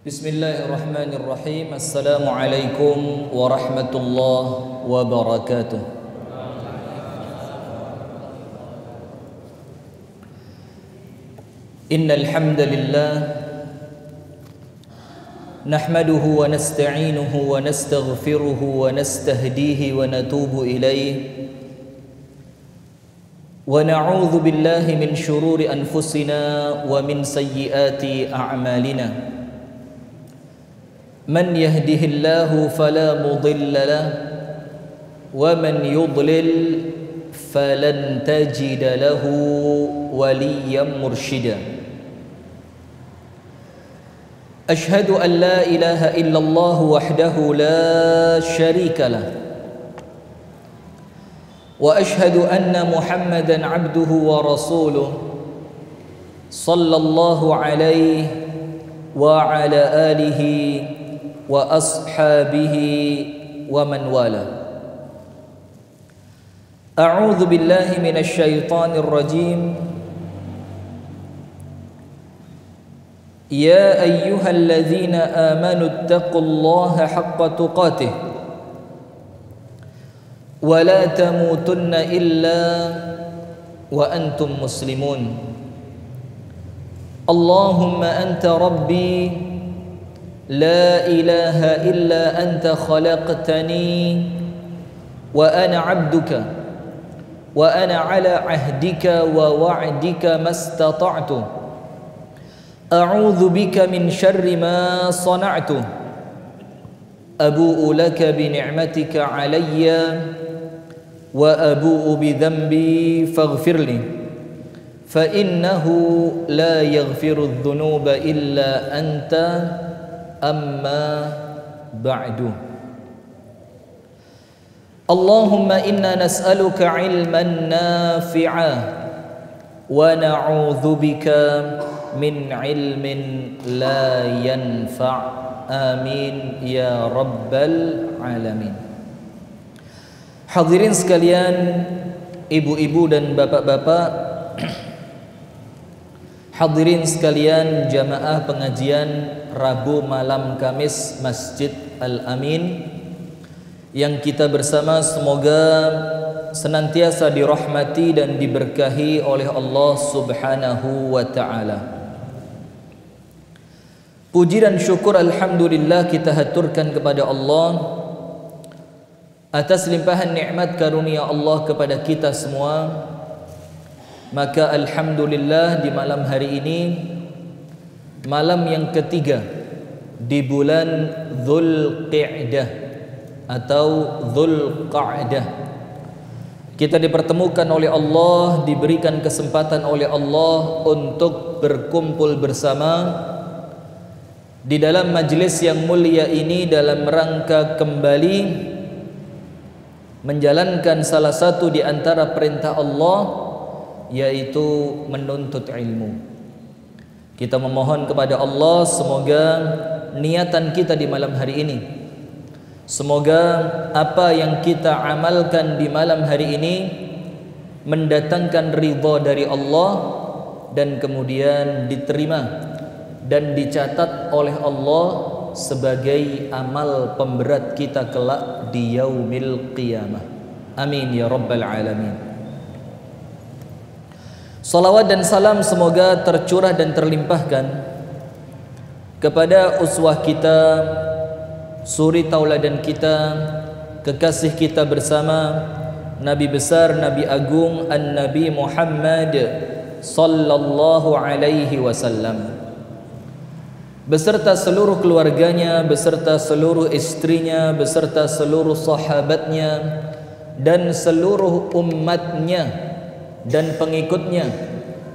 Bismillahirrahmanirrahim. Assalamualaikum warahmatullahi wabarakatuh. Innal hamdalillah nahmaduhu wa nasta'inuhu wa nastaghfiruhu wa nastahdihi wa natubu ilayhi wa na'udzu billahi min shururi anfusina wa min sayyiati a'malina. من يهده الله فلا مضل له ومن يضلل فلن تجد له وليا مرشدا أشهد أن لا إله إلا الله وحده لا شريك له وأشهد أن محمدا عبده ورسوله صلى الله عليه وعلى آله wa ashabihi wa man wala. A'udzu billahi minasy syaithanir rajim. Ya ayyuhalladzina amanu taqullaha haqqa tuqatih wa la tamutunna illa wa antum muslimun. Allahumma anta rabbi لا إله إلا أنت خلقتني وأنا عبدك وأنا على عهدك ووعدك ما استطعت أعوذ بك من شر ما صنعت أبوء لك بنعمتك علي وأبوء بذنبي فاغفر لي فإنه لا يغفر الذنوب إلا أنت أما بعد اللهم إنا نسألك علما نافعا ونعوذ بك من علم لا ينفع آمين يا رب العالمين. Hadirin sekalian, ibu-ibu dan bapak-bapak, hadirin sekalian jamaah pengajian Rabu malam Kamis Masjid Al-Amin yang kita bersama semoga senantiasa dirahmati dan diberkahi oleh Allah Subhanahu wa taala. Puji dan syukur alhamdulillah kita haturkan kepada Allah atas limpahan nikmat karunia Allah kepada kita semua. Maka alhamdulillah di malam hari ini, malam yang ketiga di bulan Dzulqa'dah atau Dzulqa'dah, kita dipertemukan oleh Allah, diberikan kesempatan oleh Allah untuk berkumpul bersama di dalam majlis yang mulia ini dalam rangka kembali menjalankan salah satu di antara perintah Allah, yaitu menuntut ilmu. Kita memohon kepada Allah semoga niatan kita di malam hari ini, semoga apa yang kita amalkan di malam hari ini mendatangkan ridha dari Allah dan kemudian diterima dan dicatat oleh Allah sebagai amal pemberat kita kelak di yaumil qiyamah. Amin ya rabbal alamin. Salawat dan salam semoga tercurah dan terlimpahkan kepada uswah kita, suri tauladan kita, kekasih kita bersama, Nabi besar, Nabi agung, An-Nabi Muhammad sallallahu alaihi wasallam, beserta seluruh keluarganya, beserta seluruh istrinya, beserta seluruh sahabatnya dan seluruh umatnya dan pengikutnya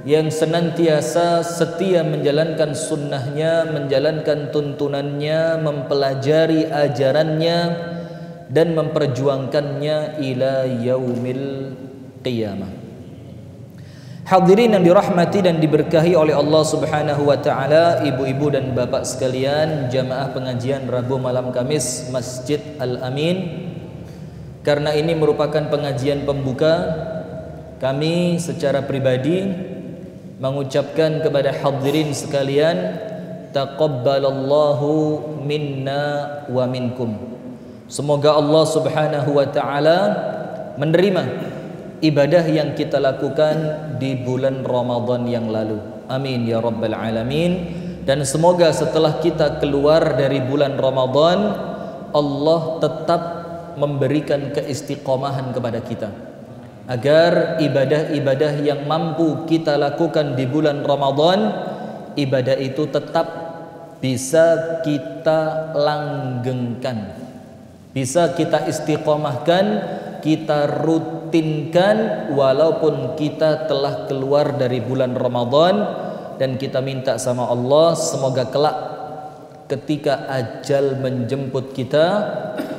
yang senantiasa setia menjalankan sunnahnya, menjalankan tuntunannya, mempelajari ajarannya dan memperjuangkannya ila yaumil qiyamah. Hadirin yang dirahmati dan diberkahi oleh Allah Subhanahu wa taala, ibu-ibu dan bapak sekalian, jamaah pengajian Rabu malam Kamis Masjid Al-Amin. Karena ini merupakan pengajian pembuka, kami secara pribadi mengucapkan kepada hadirin sekalian taqabbalallahu minna wa minkum. Semoga Allah Subhanahu wa taala menerima ibadah yang kita lakukan di bulan Ramadan yang lalu. Amin ya rabbal alamin. Dan semoga setelah kita keluar dari bulan Ramadan, Allah tetap memberikan keistiqomahan kepada kita, agar ibadah-ibadah yang mampu kita lakukan di bulan Ramadan, ibadah itu tetap bisa kita langgengkan, bisa kita istiqomahkan, kita rutinkan walaupun kita telah keluar dari bulan Ramadan. Dan kita minta sama Allah, semoga kelak ketika ajal menjemput kita,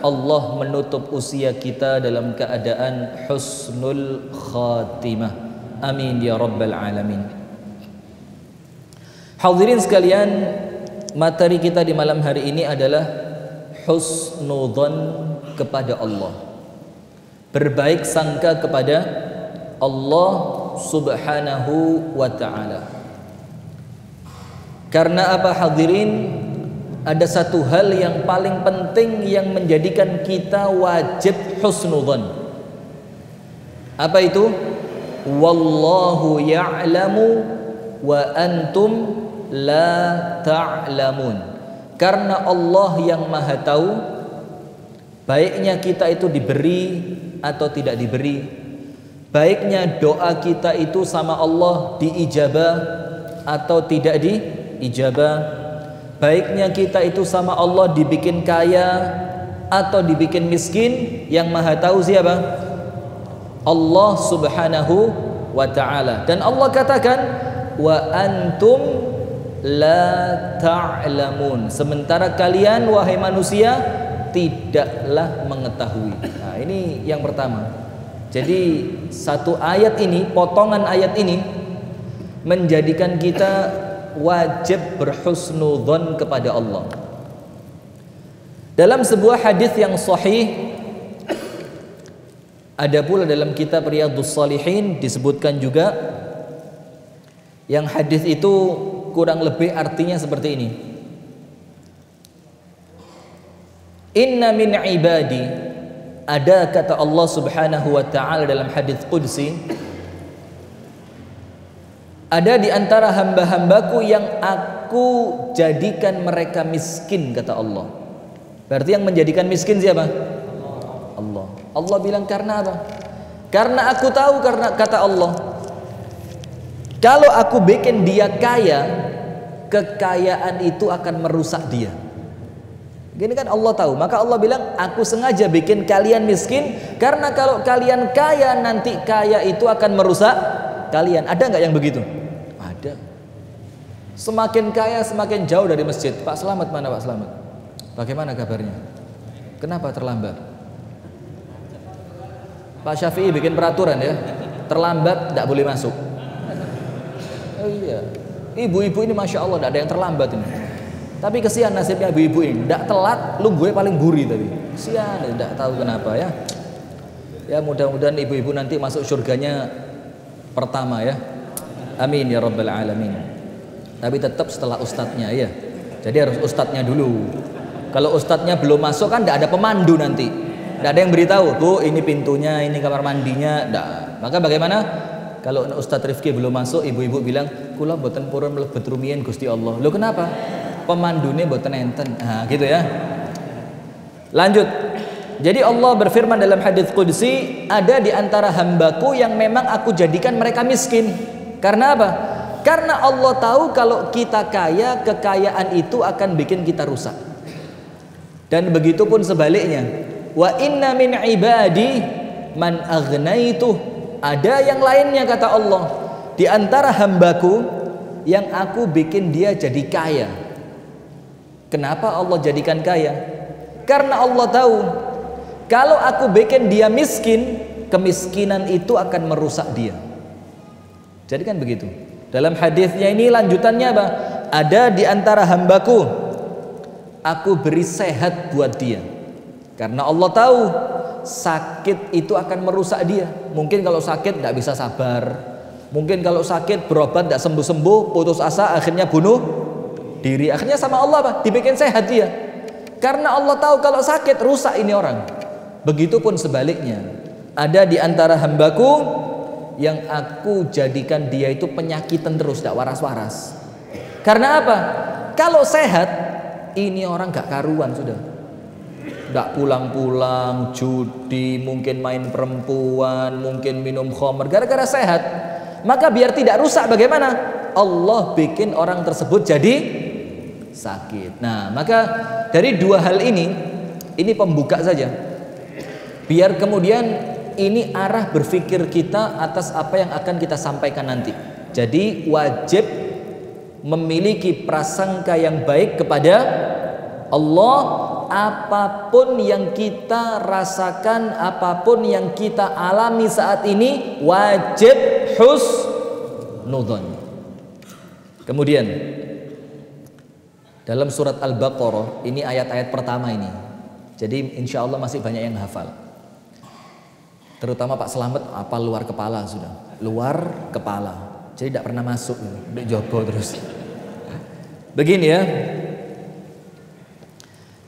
Allah menutup usia kita dalam keadaan husnul khatimah. Amin ya rabbal alamin. Hadirin sekalian, materi kita di malam hari ini adalah husnudzan kepada Allah, berbaik sangka kepada Allah Subhanahu wa ta'ala. Karena apa hadirin? Ada satu hal yang paling penting yang menjadikan kita wajib husnudzan. Apa itu? Wallahu ya'lamu wa antum la ta'lamun. Karena Allah yang maha tahu, baiknya kita itu diberi atau tidak diberi, baiknya doa kita itu sama Allah diijabah atau tidak diijabah, baiknya kita itu sama Allah dibikin kaya atau dibikin miskin, yang maha tahu siapa? Allah Subhanahu wa ta'ala. Dan Allah katakan wa antum la ta'lamun, sementara kalian wahai manusia tidaklah mengetahui. Nah, ini yang pertama. Jadi satu ayat ini, potongan ayat ini menjadikan kita wajib berhusnudzon kepada Allah. Dalam sebuah hadis yang sahih, ada pula dalam kitab Riyadhus Shalihin disebutkan juga, yang hadis itu kurang lebih artinya seperti ini. Inna min ibadi, ada kata Allah Subhanahu wa ta'ala dalam hadis qudsi, ada di antara hamba-hambaku yang aku jadikan mereka miskin, kata Allah. Berarti yang menjadikan miskin siapa? Allah. Allah bilang karena apa? Karena aku tahu, karena kata Allah, kalau aku bikin dia kaya, kekayaan itu akan merusak dia. Gini kan Allah tahu, maka Allah bilang aku sengaja bikin kalian miskin, karena kalau kalian kaya nanti kaya itu akan merusak kalian. Ada nggak yang begitu? Ada. Semakin kaya semakin jauh dari masjid. Pak Selamat mana Pak Selamat? Bagaimana kabarnya? Kenapa terlambat? Pak Syafi'i bikin peraturan ya, terlambat tidak boleh masuk. Oh iya, ibu-ibu ini masya Allah tidak ada yang terlambat ini. Tapi kesian nasibnya ibu-ibu ini, tidak telat, lu gue paling buri tadi. Kesian, tidak tahu kenapa ya. Ya mudah-mudahan ibu-ibu nanti masuk surganya pertama ya. Amin ya rabbal alamin. Tapi tetap setelah ustadznya ya. Jadi harus ustadznya dulu. Kalau ustadznya belum masuk kan tidak ada pemandu nanti. Tidak ada yang beritahu, tuh ini pintunya, ini kamar mandinya. Tidak. Maka bagaimana? Kalau Ustadz Rifki belum masuk, ibu-ibu bilang, kula mboten purun mlebet rumiyin Gusti Allah. Loh kenapa? Pemandune mboten enten. Nah, gitu ya. Lanjut. Jadi Allah berfirman dalam hadis qudsi, ada di antara hambaku yang memang aku jadikan mereka miskin. Karena apa? Karena Allah tahu kalau kita kaya, kekayaan itu akan bikin kita rusak. Dan begitu pun sebaliknya. Wa inna min ibadi man aghnaitu, ada yang lainnya kata Allah, di antara hambaku yang aku bikin dia jadi kaya. Kenapa Allah jadikan kaya? Karena Allah tahu kalau aku bikin dia miskin, kemiskinan itu akan merusak dia. Jadi kan begitu. Dalam hadisnya ini lanjutannya apa? Ada di antara hambaku aku beri sehat buat dia. Karena Allah tahu sakit itu akan merusak dia. Mungkin kalau sakit tidak bisa sabar. Mungkin kalau sakit berobat tidak sembuh-sembuh, putus asa, akhirnya bunuh diri. Akhirnya sama Allah apa? Dibikin sehat dia. Karena Allah tahu kalau sakit rusak ini orang. Begitupun sebaliknya. Ada di antara hambaku yang aku jadikan dia itu penyakitan terus, tidak waras-waras. Karena apa? Kalau sehat, ini orang gak karuan sudah. Gak pulang-pulang, judi, mungkin main perempuan, mungkin minum khamr. Gara-gara sehat. Maka biar tidak rusak bagaimana? Allah bikin orang tersebut jadi sakit. Nah, maka dari dua hal ini pembuka saja. Biar kemudian ini arah berpikir kita atas apa yang akan kita sampaikan nanti. Jadi wajib memiliki prasangka yang baik kepada Allah. Apapun yang kita rasakan, apapun yang kita alami saat ini, wajib husnudzon. Kemudian dalam surat Al-Baqarah, ini ayat-ayat pertama ini. Jadi insya Allah masih banyak yang hafal. Terutama Pak Slamet apa luar kepala sudah. Luar kepala. Jadi tidak pernah masuk, udah jobo terus. Begini ya.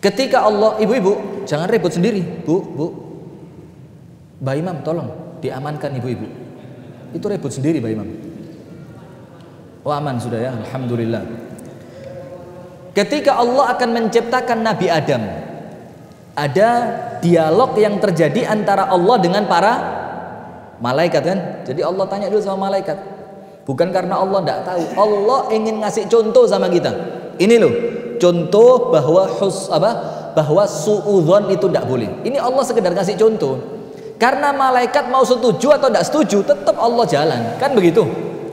Ketika Allah, ibu-ibu jangan ribut sendiri, bu, Mbak Imam tolong diamankan ibu-ibu. Itu ribut sendiri Mbak Imam. Oh aman sudah ya, alhamdulillah. Ketika Allah akan menciptakan Nabi Adam, ada dialog yang terjadi antara Allah dengan para malaikat kan. Jadi Allah tanya dulu sama malaikat. Bukan karena Allah tidak tahu, Allah ingin ngasih contoh sama kita. Ini loh, contoh bahwa bahwa suudzon itu tidak boleh. Ini Allah sekedar kasih contoh. Karena malaikat mau setuju atau tidak setuju, tetap Allah jalan, kan begitu.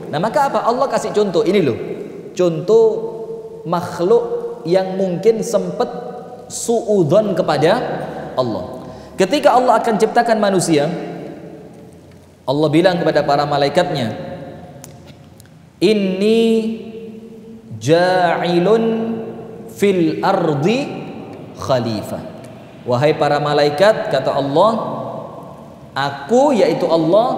Nah maka apa? Allah kasih contoh. Ini loh, contoh makhluk yang mungkin sempat suudzon kepada Allah. Ketika Allah akan ciptakan manusia, Allah bilang kepada para malaikatnya, inni ja'ilun fil ardi khalifah. Wahai para malaikat, kata Allah, aku yaitu Allah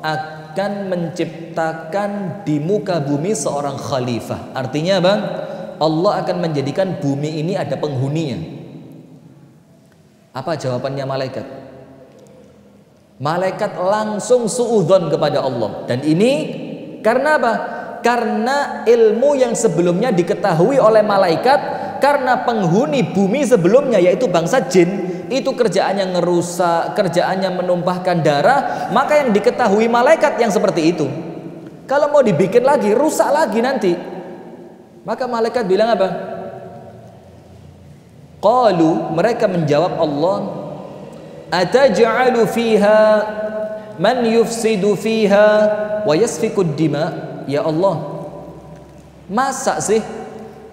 akan menciptakan di muka bumi seorang khalifah. Artinya bang, Allah akan menjadikan bumi ini ada penghuninya. Apa jawabannya malaikat? Malaikat langsung suudzon kepada Allah. Dan ini karena apa? Karena ilmu yang sebelumnya diketahui oleh malaikat, karena penghuni bumi sebelumnya yaitu bangsa jin itu kerjaannya ngerusak, kerjaannya menumpahkan darah, maka yang diketahui malaikat yang seperti itu. Kalau mau dibikin lagi, rusak lagi nanti. Maka malaikat bilang apa? Qalu, mereka menjawab Allah, ataj'alu fiha man yufsidu fiha wa yasfikud dima. Ya Allah, masa sih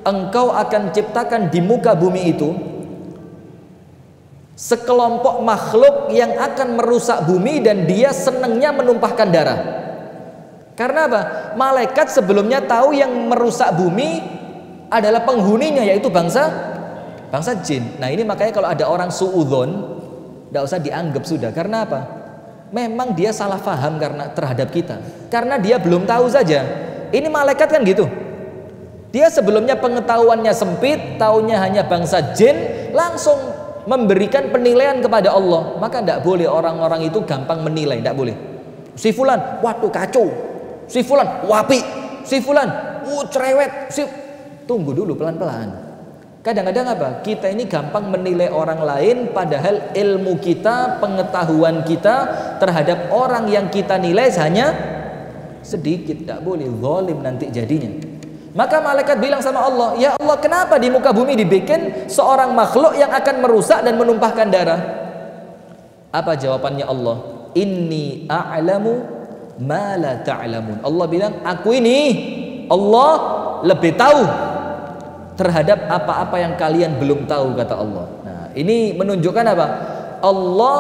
engkau akan ciptakan di muka bumi itu sekelompok makhluk yang akan merusak bumi dan dia senangnya menumpahkan darah? Karena apa? Malaikat sebelumnya tahu yang merusak bumi adalah penghuninya yaitu bangsa jin. Nah ini makanya kalau ada orang suudzon, tidak usah dianggap sudah. Karena apa? Memang dia salah faham karena terhadap kita. Karena dia belum tahu saja. Ini malaikat kan gitu. Dia sebelumnya pengetahuannya sempit, taunya hanya bangsa jin, langsung memberikan penilaian kepada Allah. Maka tidak boleh orang-orang itu gampang menilai, tidak boleh. Si fulan, waduh kacau. Si fulan, wapi. Si fulan, cerewet. Tunggu dulu pelan-pelan. Kadang-kadang apa? Kita ini gampang menilai orang lain, padahal ilmu kita, pengetahuan kita terhadap orang yang kita nilai hanya sedikit. Tidak boleh, zalim nanti jadinya. Maka malaikat bilang sama Allah, ya Allah, kenapa di muka bumi dibikin seorang makhluk yang akan merusak dan menumpahkan darah? Apa jawabannya Allah? Inni a'lamu ma la ta'lamun. Allah bilang, aku ini Allah lebih tahu terhadap apa-apa yang kalian belum tahu, kata Allah. Nah, ini menunjukkan apa? Allah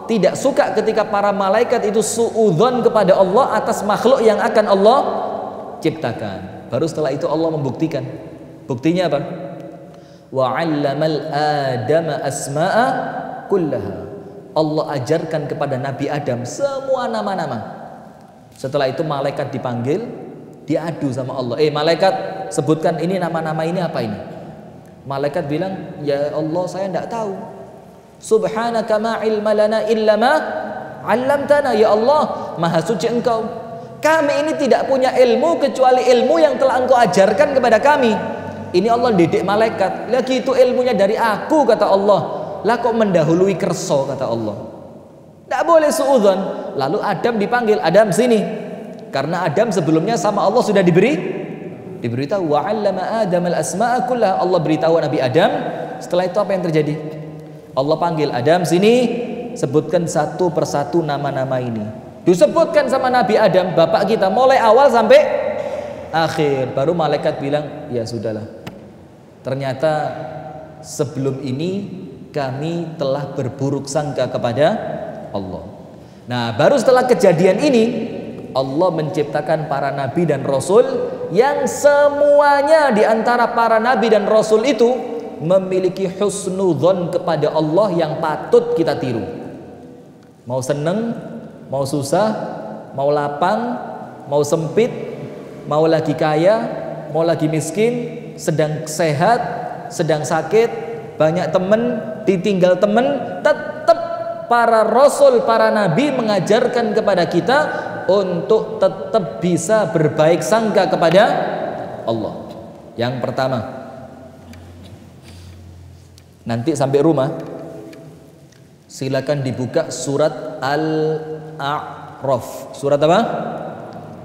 tidak suka ketika para malaikat itu suudzon kepada Allah atas makhluk yang akan Allah ciptakan. Baru setelah itu Allah membuktikan. Buktinya apa? Wa 'allamal adama asma'a kullaha. Allah ajarkan kepada Nabi Adam semua nama-nama. Setelah itu malaikat dipanggil, diadu sama Allah. Malaikat, sebutkan ini nama-nama ini apa ini. Malaikat bilang, ya Allah saya tidak tahu. Subhanaka ma ilma lana illa ma 'allamtana. Ya Allah, maha suci Engkau, kami ini tidak punya ilmu kecuali ilmu yang telah Engkau ajarkan kepada kami. Ini Allah didik malaikat. Lagi itu ilmunya dari aku, kata Allah. Lah kok mendahului kerso, kata Allah. Tidak boleh suudzon. Lalu Adam dipanggil, Adam sini. Karena Adam sebelumnya sama Allah sudah diberitahu, wa 'allama Adam al-asma'a kullaha. Allah beritahu Nabi Adam. Setelah itu apa yang terjadi? Allah panggil Adam sini, sebutkan satu persatu nama-nama ini. Disebutkan sama Nabi Adam, bapak kita, mulai awal sampai akhir. Baru malaikat bilang, ya sudahlah, ternyata sebelum ini kami telah berburuk sangka kepada Allah. Nah, baru setelah kejadian ini Allah menciptakan para nabi dan rasul yang semuanya di antara para nabi dan rasul itu memiliki husnudzon kepada Allah yang patut kita tiru. Mau seneng, mau susah, mau lapang, mau sempit, mau lagi kaya, mau lagi miskin, sedang sehat, sedang sakit, banyak teman, ditinggal teman, tetap para rasul, para nabi mengajarkan kepada kita untuk tetap bisa berbaik sangka kepada Allah. Yang pertama, nanti sampai rumah silakan dibuka surat Al-A'raf. Surat apa?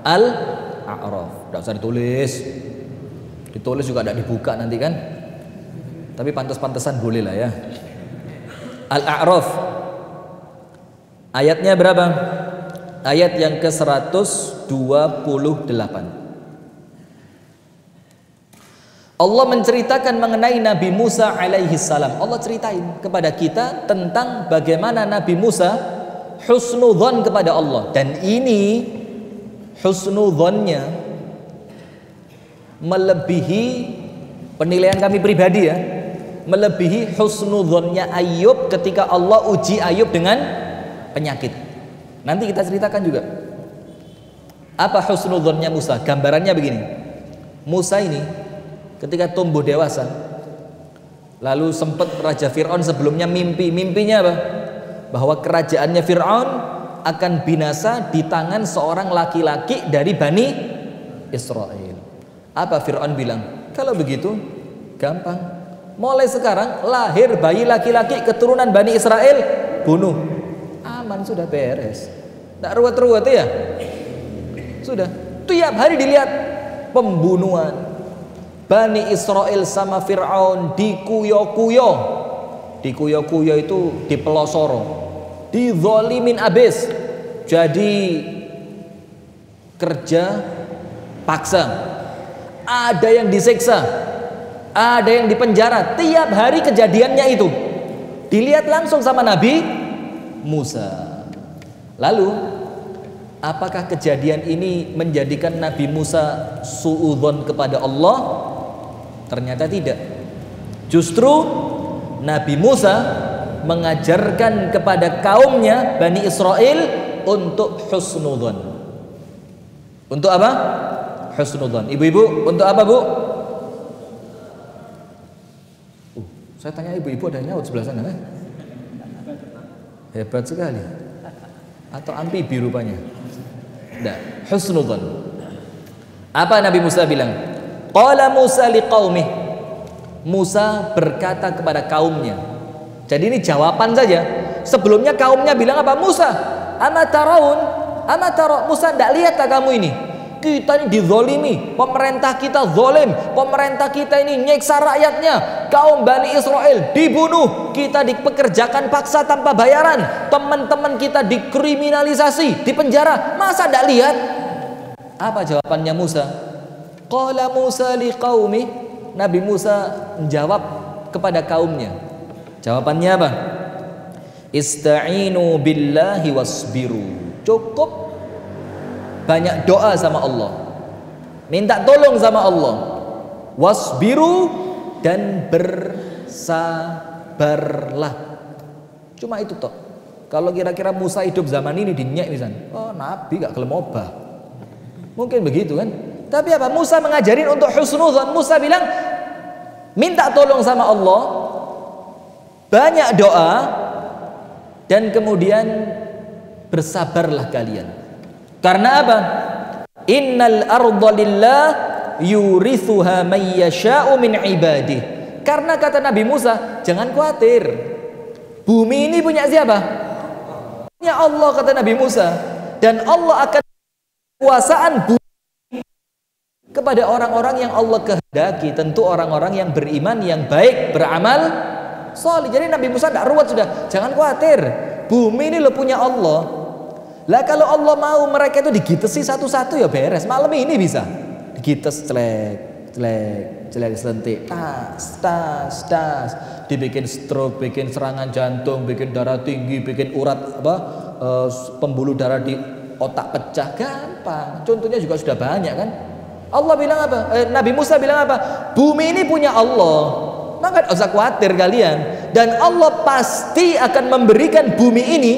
Al-A'raf. Tidak usah ditulis. Ditulis juga tidak dibuka nanti kan. Tapi pantas-pantasan boleh lah ya. Al-A'raf. Ayatnya berapa? Ayat yang ke-128. Allah menceritakan mengenai Nabi Musa alaihi salam. Allah ceritain kepada kita tentang bagaimana Nabi Musa husnudzon kepada Allah. Dan ini husnudzonnya melebihi penilaian kami pribadi ya, melebihi husnudzonnya Ayub ketika Allah uji Ayub dengan penyakit. Nanti kita ceritakan juga apa husnudzonnya Musa. Gambarannya begini, Musa ini ketika tumbuh dewasa, lalu sempat Raja Fir'aun sebelumnya mimpinya apa? Bahwa kerajaannya Fir'aun akan binasa di tangan seorang laki-laki dari Bani Israel. Apa Fir'aun bilang? Kalau begitu gampang, mulai sekarang lahir bayi laki-laki keturunan Bani Israel, bunuh. Aman, sudah beres. Tidak ruwet-ruwet ya. Sudah, tiap hari dilihat pembunuhan. Bani Israel sama Fir'aun dikuyo-kuyo. Dikuyo-kuyo itu dipelosoro, dizolimin abis. Jadi kerja paksa. Ada yang disiksa, ada yang dipenjara. Tiap hari kejadiannya itu dilihat langsung sama Nabi Musa. Lalu apakah kejadian ini menjadikan Nabi Musa suudzon kepada Allah? Ternyata tidak. Justru Nabi Musa mengajarkan kepada kaumnya Bani Israel untuk husnudzon. Untuk apa? Husnudzon. Ibu-ibu, untuk apa bu? Saya tanya ibu-ibu, ada nyaut sebelah sana. Hebat sekali. Atau amfibi rupanya. Nah, husnudzon. Apa Nabi Musa bilang? Qala Musa liqaumih. Musa berkata kepada kaumnya. Jadi ini jawaban saja. Sebelumnya kaumnya bilang apa? Musa, amataraun, Musa, tidak lihatkah kamu ini? Kita ini dizolimi, pemerintah kita zolim, pemerintah kita ini nyiksa rakyatnya. Kaum Bani Israel dibunuh, kita dipekerjakan paksa tanpa bayaran, teman-teman kita dikriminalisasi, dipenjara. Masa tidak lihat? Apa jawabannya Musa? Qala Musa liqaumi. Nabi Musa menjawab kepada kaumnya. Jawabannya apa? Ista'inu billahi wasbiru. Cukup banyak doa sama Allah, minta tolong sama Allah. Wasbiru, dan bersabarlah. Cuma itu toh. Kalau kira-kira Musa hidup zaman ini dinyak misalnya, oh Nabi gak kelem obah. Mungkin begitu kan? Tapi apa? Musa mengajarin untuk husnudzon. Musa bilang, minta tolong sama Allah, banyak doa, dan kemudian bersabarlah kalian. Karena apa? Innal arda lillah yurithuha may yasha'u min ibadih. Karena kata Nabi Musa, jangan khawatir, bumi ini punya siapa? Punya Allah, kata Nabi Musa. Dan Allah akan kekuasaan bumi kepada orang-orang yang Allah kehendaki. Tentu orang-orang yang beriman, yang baik, beramal soleh. Jadi Nabi Musa tidak ruwet sudah, jangan khawatir, bumi ini lo punya Allah. Lah kalau Allah mau mereka itu digitesi satu-satu ya beres. Malam ini bisa digites, celek sentik, tas, dibikin stroke, bikin serangan jantung, bikin darah tinggi, bikin urat pembuluh darah di otak pecah, gampang. Contohnya juga sudah banyak kan. Allah bilang apa? Nabi Musa bilang apa? Bumi ini punya Allah, maka tidak usah khawatir kalian. Dan Allah pasti akan memberikan bumi ini,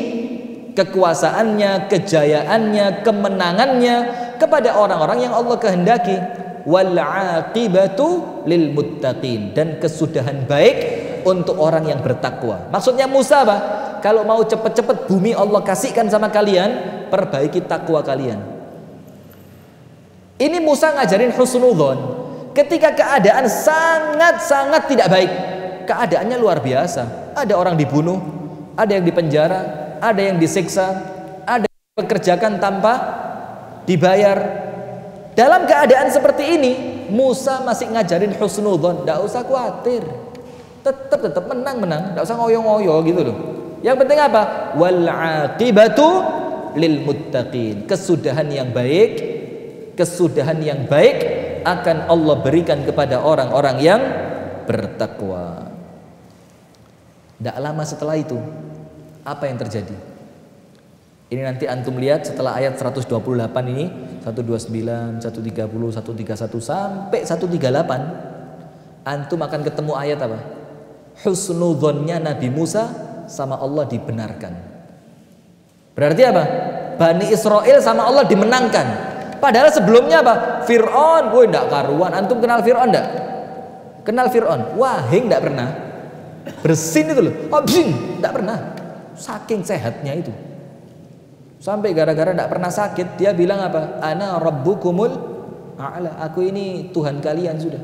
kekuasaannya, kejayaannya, kemenangannya kepada orang-orang yang Allah kehendaki. Wal aqibatu lil muttaqin, dan kesudahan baik untuk orang yang bertakwa. Maksudnya Musa apa? Kalau mau cepat-cepat bumi Allah kasihkan sama kalian, perbaiki takwa kalian. Ini Musa ngajarin husnudzon ketika keadaan sangat-sangat tidak baik. Keadaannya luar biasa. Ada orang dibunuh, ada yang dipenjara, ada yang disiksa, ada yang dipekerjakan tanpa dibayar. Dalam keadaan seperti ini, Musa masih ngajarin husnudzon. Tidak usah khawatir, tetap menang, tidak usah ngoyo-ngoyo gitu loh. Yang penting apa? Wal aqibatu lil muttaqin. Kesudahan yang baik akan Allah berikan kepada orang-orang yang bertakwa. Tidak lama setelah itu, apa yang terjadi? Ini nanti antum lihat setelah ayat 128 ini, 129, 130, 131 sampai 138, antum akan ketemu ayat apa? Husnudzonnya Nabi Musa sama Allah dibenarkan. Berarti apa? Bani Israel sama Allah dimenangkan. Padahal sebelumnya apa? Fir'aun, woi enggak karuan. Antum kenal Fir'aun enggak? Kenal Fir'aun? Wahing enggak pernah. Bersin itu loh. Bersin enggak pernah. Saking sehatnya itu. Sampai gara-gara enggak pernah sakit, dia bilang apa? Ana rabbukumul a'la. Aku ini Tuhan kalian sudah.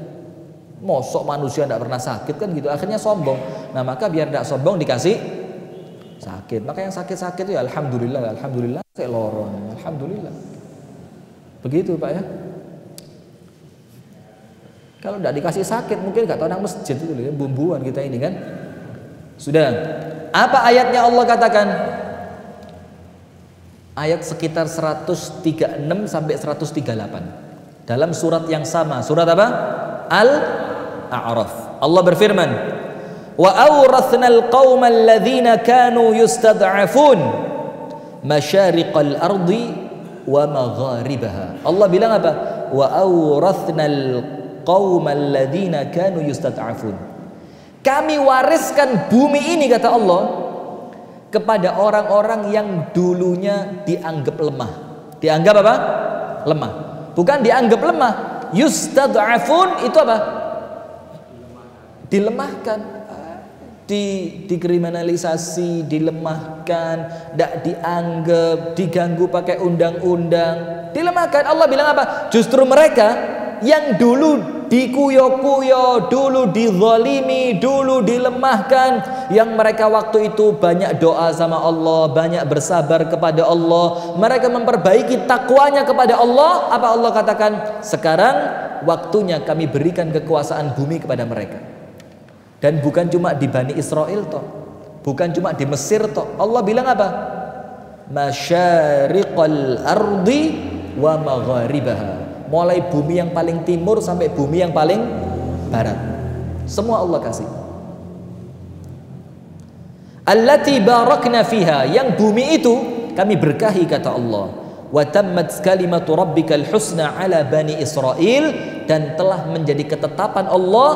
Mosok manusia enggak pernah sakit kan gitu. Akhirnya sombong. Nah, maka biar enggak sombong dikasih sakit. Maka yang sakit-sakit itu ya alhamdulillah, saya loron. Alhamdulillah. Begitu Pak ya. Kalau tidak dikasih sakit mungkin gak tahu anak masjid itu ya, bumbuan kita ini kan. Sudah. Apa ayatnya Allah katakan? Ayat sekitar 136 sampai 138. Dalam surat yang sama. Surat apa? Al-A'raf. Allah berfirman, "Wa awrathnal qaumal ladzina kanu yustad'afun masyariqal ardi wa magharibaha." Allah bilang apa? Wa awrathnal qaumal ladzina kanu yustad'afun. Kami wariskan bumi ini, kata Allah, kepada orang-orang yang dulunya dianggap lemah. Dianggap apa? Lemah. Bukan dianggap lemah. Yustad'afun itu apa? Dilemahkan, dikriminalisasi, dilemahkan, tidak dianggap, diganggu pakai undang-undang, dilemahkan. Allah bilang apa? Justru mereka yang dulu dikuyo-kuyo, dulu dizalimi, dulu dilemahkan, yang mereka waktu itu banyak doa sama Allah, banyak bersabar kepada Allah, mereka memperbaiki takwanya kepada Allah. Apa Allah katakan? Sekarang waktunya kami berikan kekuasaan bumi kepada mereka. Dan bukan cuma di Bani Israel toh, bukan cuma di Mesir toh. Allah bilang apa? Masyariqal ardi wa magharibaha. Mulai bumi yang paling timur sampai bumi yang paling barat, semua Allah kasih. Allati barakna fiha, yang bumi itu kami berkahi, kata Allah. Wa tammat kalimatu rabbikal husna ala bani Israel, dan telah menjadi ketetapan Allah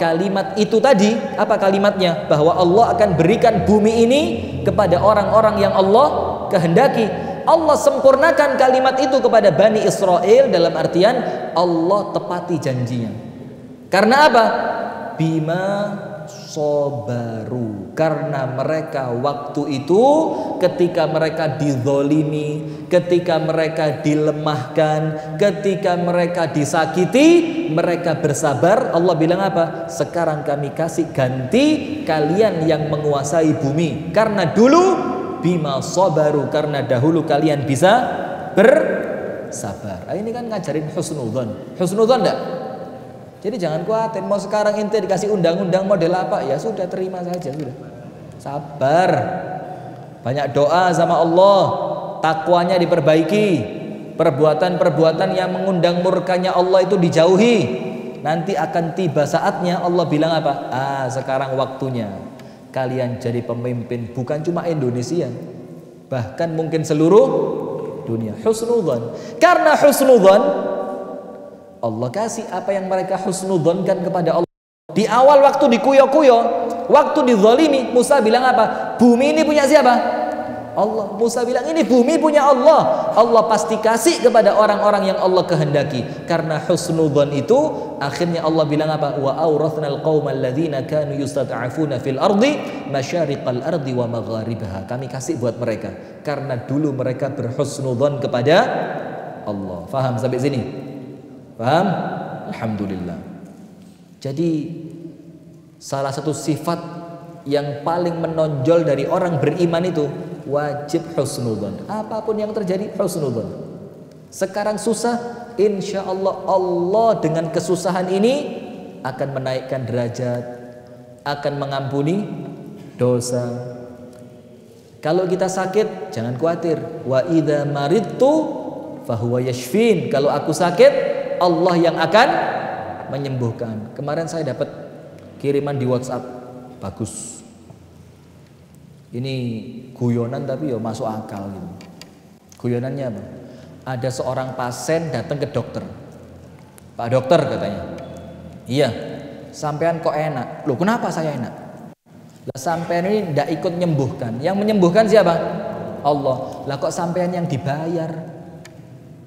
kalimat itu tadi. Apa kalimatnya? Bahwa Allah akan berikan bumi ini kepada orang-orang yang Allah kehendaki. Allah sempurnakan kalimat itu kepada Bani Israel dalam artian Allah tepati janjinya. Karena apa? Bima sobaru, karena mereka waktu itu ketika mereka dizolimi, ketika mereka dilemahkan, ketika mereka disakiti, mereka bersabar. Allah bilang apa? Sekarang kami kasih ganti kalian yang menguasai bumi, karena dulu bima sobaru, karena dahulu kalian bisa bersabar. Ini kan ngajarin husnudzon. Husnudzon enggak? Jadi jangan khawatir, mau sekarang ente dikasih undang-undang model apa, ya sudah terima saja, sudah. Sabar. Banyak doa sama Allah, takwanya diperbaiki, perbuatan-perbuatan yang mengundang murkanya Allah itu dijauhi. Nanti akan tiba saatnya Allah bilang apa? Sekarang waktunya kalian jadi pemimpin, bukan cuma Indonesia, bahkan mungkin seluruh dunia. Husnudzon. Karena husnudzon, Allah kasih apa yang mereka husnudzonkan kepada Allah. Di awal waktu dikuyo-kuyo, waktu dizalimi, Musa bilang apa? Bumi ini punya siapa? Allah. Musa bilang ini bumi punya Allah. Allah pasti kasih kepada orang-orang yang Allah kehendaki. Karena husnudzon itu akhirnya Allah bilang apa? Wa awrathnal qaumal ladzina kanu yustad'afuna fil ardi masyariqal ardi wa magharibaha. Kami kasih buat mereka karena dulu mereka berhusnudzon kepada Allah. Faham sampai sini? Paham? Alhamdulillah. Jadi salah satu sifat yang paling menonjol dari orang beriman itu wajib husnudzon. Apapun yang terjadi husnudzon. Sekarang susah, insya Allah Allah dengan kesusahan ini akan menaikkan derajat, akan mengampuni dosa. Kalau kita sakit jangan khawatir. Wa idza maridtu fahuwa yashfin. Kalau aku sakit, Allah yang akan menyembuhkan. Kemarin saya dapat kiriman di WhatsApp, bagus. Ini guyonan tapi ya masuk akal gitu. Guyonannya apa? Ada seorang pasien datang ke dokter. Pak dokter katanya, iya, sampean kok enak? Loh kenapa saya enak? Lah sampean ini tidak ikut menyembuhkan. Yang menyembuhkan siapa? Allah. Lah kok sampean yang dibayar?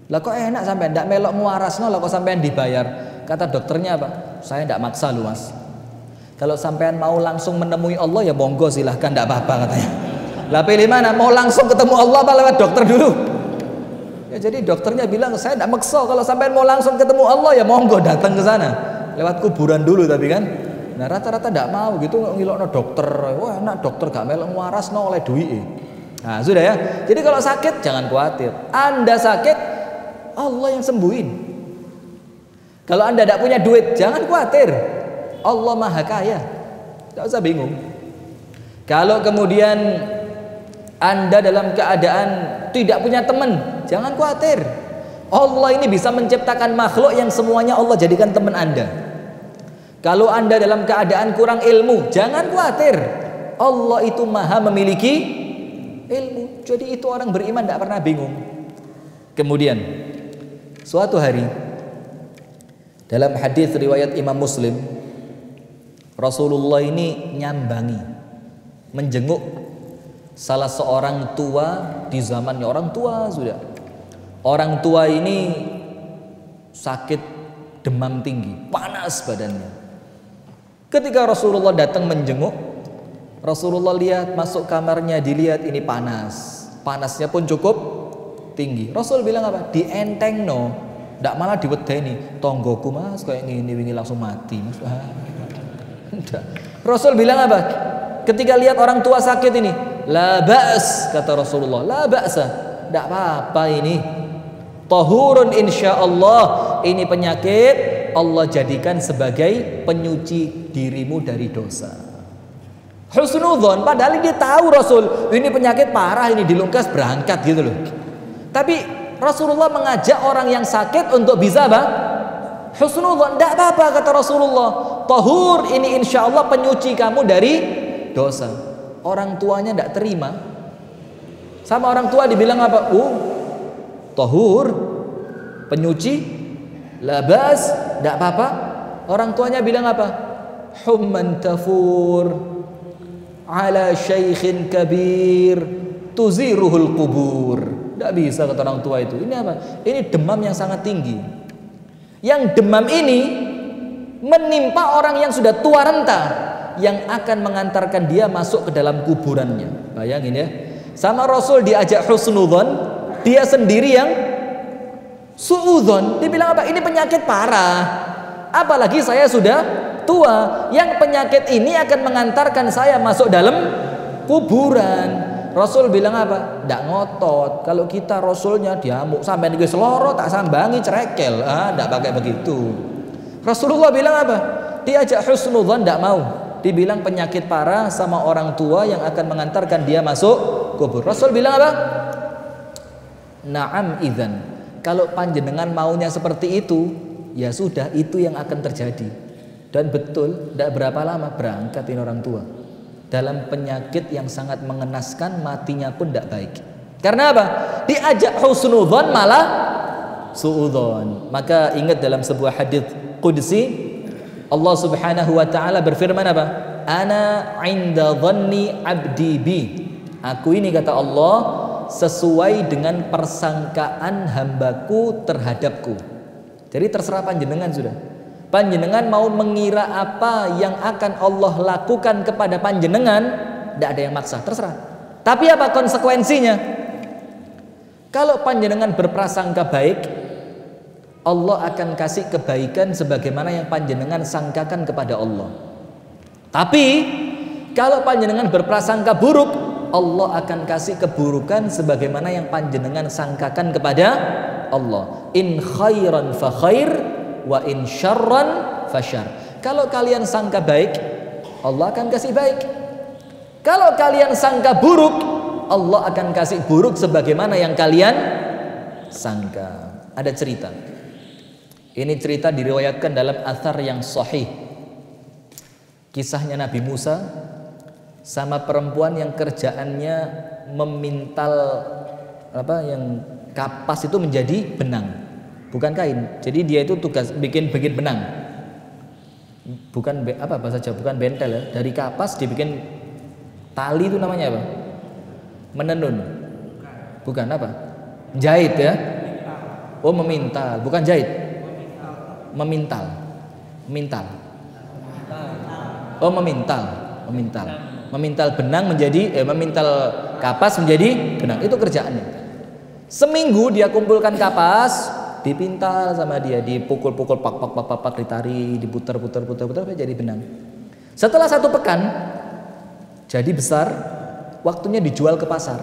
Lah kok enak sampean ndak melok muarasno, lah kok sampean dibayar? Kata dokternya apa? Saya ndak maksa lu Mas. Kalau sampean mau langsung menemui Allah ya monggo silahkan, ndak apa-apa katanya. Lah pilih mana? Mau langsung ketemu Allah apa lewat dokter dulu? Ya jadi dokternya bilang saya ndak maksa, kalau sampean mau langsung ketemu Allah ya monggo datang ke sana. Lewat kuburan dulu tapi kan. Nah rata-rata ndak mau gitu ngilokno dokter. Wah enak dokter gak melok muarasno oleh duit. Nah sudah ya. Jadi kalau sakit jangan khawatir. Anda sakit Allah yang sembuhin. Kalau Anda tidak punya duit, jangan khawatir. Allah Maha Kaya. Tidak usah bingung. Kalau kemudian Anda dalam keadaan tidak punya teman, jangan khawatir. Allah ini bisa menciptakan makhluk yang semuanya Allah jadikan teman Anda. Kalau Anda dalam keadaan kurang ilmu, jangan khawatir. Allah itu Maha memiliki ilmu. Jadi itu orang beriman tidak pernah bingung. Kemudian suatu hari dalam hadis riwayat Imam Muslim, Rasulullah ini nyambangi, menjenguk salah seorang tua di zamannya. Orang tua sudah. Orang tua ini sakit demam tinggi, panas badannya. Ketika Rasulullah datang menjenguk, Rasulullah lihat masuk kamarnya, dilihat ini panas. Panasnya pun cukup tinggi. Rasul bilang apa? Dienteng no, ndak malah diwedeni. Tonggoku Mas kayak gini wingi langsung mati Mas. Rasul bilang apa? Ketika lihat orang tua sakit ini, la ba's, kata Rasulullah, la ba'sa, ndak apa-apa ini. Tahurun insyaallah, ini penyakit Allah jadikan sebagai penyuci dirimu dari dosa. Husnudzon, padahal dia tahu Rasul ini penyakit parah, ini dilungkas berangkat gitu loh. Tapi Rasulullah mengajak orang yang sakit untuk bisa apa? Husnudzon, tidak apa-apa kata Rasulullah. Tahur, ini insya Allah penyuci kamu dari dosa. Orang tuanya tidak terima. Sama orang tua dibilang apa? Tahur, penyuci, labas, tidak apa-apa. Orang tuanya bilang apa? Humman tafur ala syaikhin kabir tuziruhul kubur. Tidak bisa kata orang tua itu. Ini apa? Ini demam yang sangat tinggi. Yang demam ini menimpa orang yang sudah tua renta, yang akan mengantarkan dia masuk ke dalam kuburannya. Bayangin ya. Sama Rasul diajak husnudzon, dia sendiri yang suudzon. Dibilang apa? Ini penyakit parah. Apalagi saya sudah tua. Yang penyakit ini akan mengantarkan saya masuk dalam kuburan. Rasul bilang apa? Ndak ngotot. Kalau kita Rasulnya diamuk sampai di seloro tak sambangi cerekel. Ndak pakai begitu. Rasulullah bilang apa? Diajak husnudzon ndak mau. Dibilang penyakit parah sama orang tua yang akan mengantarkan dia masuk kubur. Rasul bilang apa? Na'am idzan. Kalau panjenengan maunya seperti itu, ya sudah, itu yang akan terjadi. Dan betul, ndak berapa lama berangkat ini orang tua. Dalam penyakit yang sangat mengenaskan, matinya pun tidak baik. Karena apa? Diajak husnudzon malah suudzon. Maka ingat dalam sebuah hadis qudsi, Allah Subhanahu wa taala berfirman apa? Ana 'inda dhanni 'abdi bi. Aku ini kata Allah sesuai dengan persangkaan hambaku terhadapku. Jadi terserah panjenengan sudah. Panjenengan mau mengira apa yang akan Allah lakukan kepada panjenengan, tidak ada yang maksa, terserah. Tapi apa konsekuensinya? Kalau panjenengan berprasangka baik, Allah akan kasih kebaikan sebagaimana yang panjenengan sangkakan kepada Allah. Tapi kalau panjenengan berprasangka buruk, Allah akan kasih keburukan sebagaimana yang panjenengan sangkakan kepada Allah. In khairan fa khair wa in syarran fasyar. Kalau kalian sangka baik, Allah akan kasih baik. Kalau kalian sangka buruk, Allah akan kasih buruk sebagaimana yang kalian sangka. Ada cerita. Ini cerita diriwayatkan dalam athar yang sahih. Kisahnya Nabi Musa sama perempuan yang kerjaannya memintal apa yang kapas itu menjadi benang. Bukan kain. Jadi dia itu tugas bikin benang. Bukan apa bahasa Jawa, bukan bentel ya. Dari kapas dibikin tali, itu namanya apa? Menenun. Bukan apa? Jahit ya. Oh, memintal, bukan jahit. Memintal. Oh, memintal. Memintal benang menjadi memintal kapas menjadi benang. Itu kerjaannya. Seminggu dia kumpulkan kapas, dipintal sama dia, dipukul-pukul, pak, ditari, diputar jadi benang. Setelah 1 pekan jadi besar, waktunya dijual ke pasar.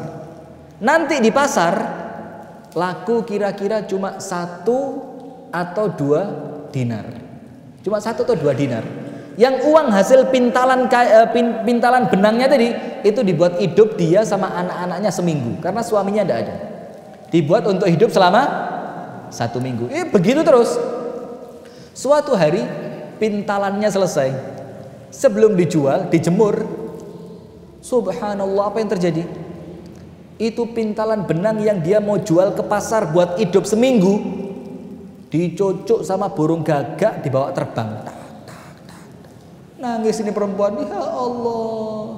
Nanti di pasar laku kira-kira cuma 1 atau 2 dinar. Cuma 1 atau 2 dinar. Yang uang hasil pintalan benangnya tadi itu dibuat hidup dia sama anak-anaknya seminggu, karena suaminya tidak ada. Dibuat untuk hidup selama 1 minggu. Begitu terus. Suatu hari pintalannya selesai. Sebelum dijual, dijemur. Subhanallah, apa yang terjadi? Itu pintalan benang yang dia mau jual ke pasar buat hidup seminggu, dicocok sama burung gagak, dibawa terbang. Nangis ini perempuan. Ya Allah,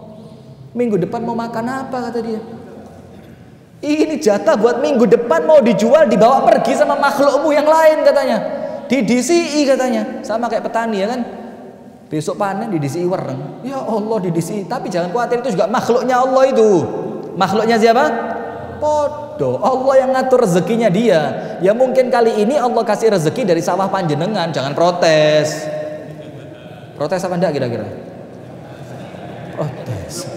minggu depan mau makan apa, kata dia. Ini jatah buat minggu depan mau dijual, dibawa pergi sama makhlukmu yang lain katanya. Didisi katanya, sama kayak petani ya kan. Besok panen didisi wereng. Ya Allah, didisi. Tapi jangan khawatir, itu juga makhluknya Allah itu. Makhluknya siapa? Podo. Allah yang ngatur rezekinya dia. Ya mungkin kali ini Allah kasih rezeki dari sawah panjenengan. Jangan protes. Protes apa enggak kira-kira? Protes.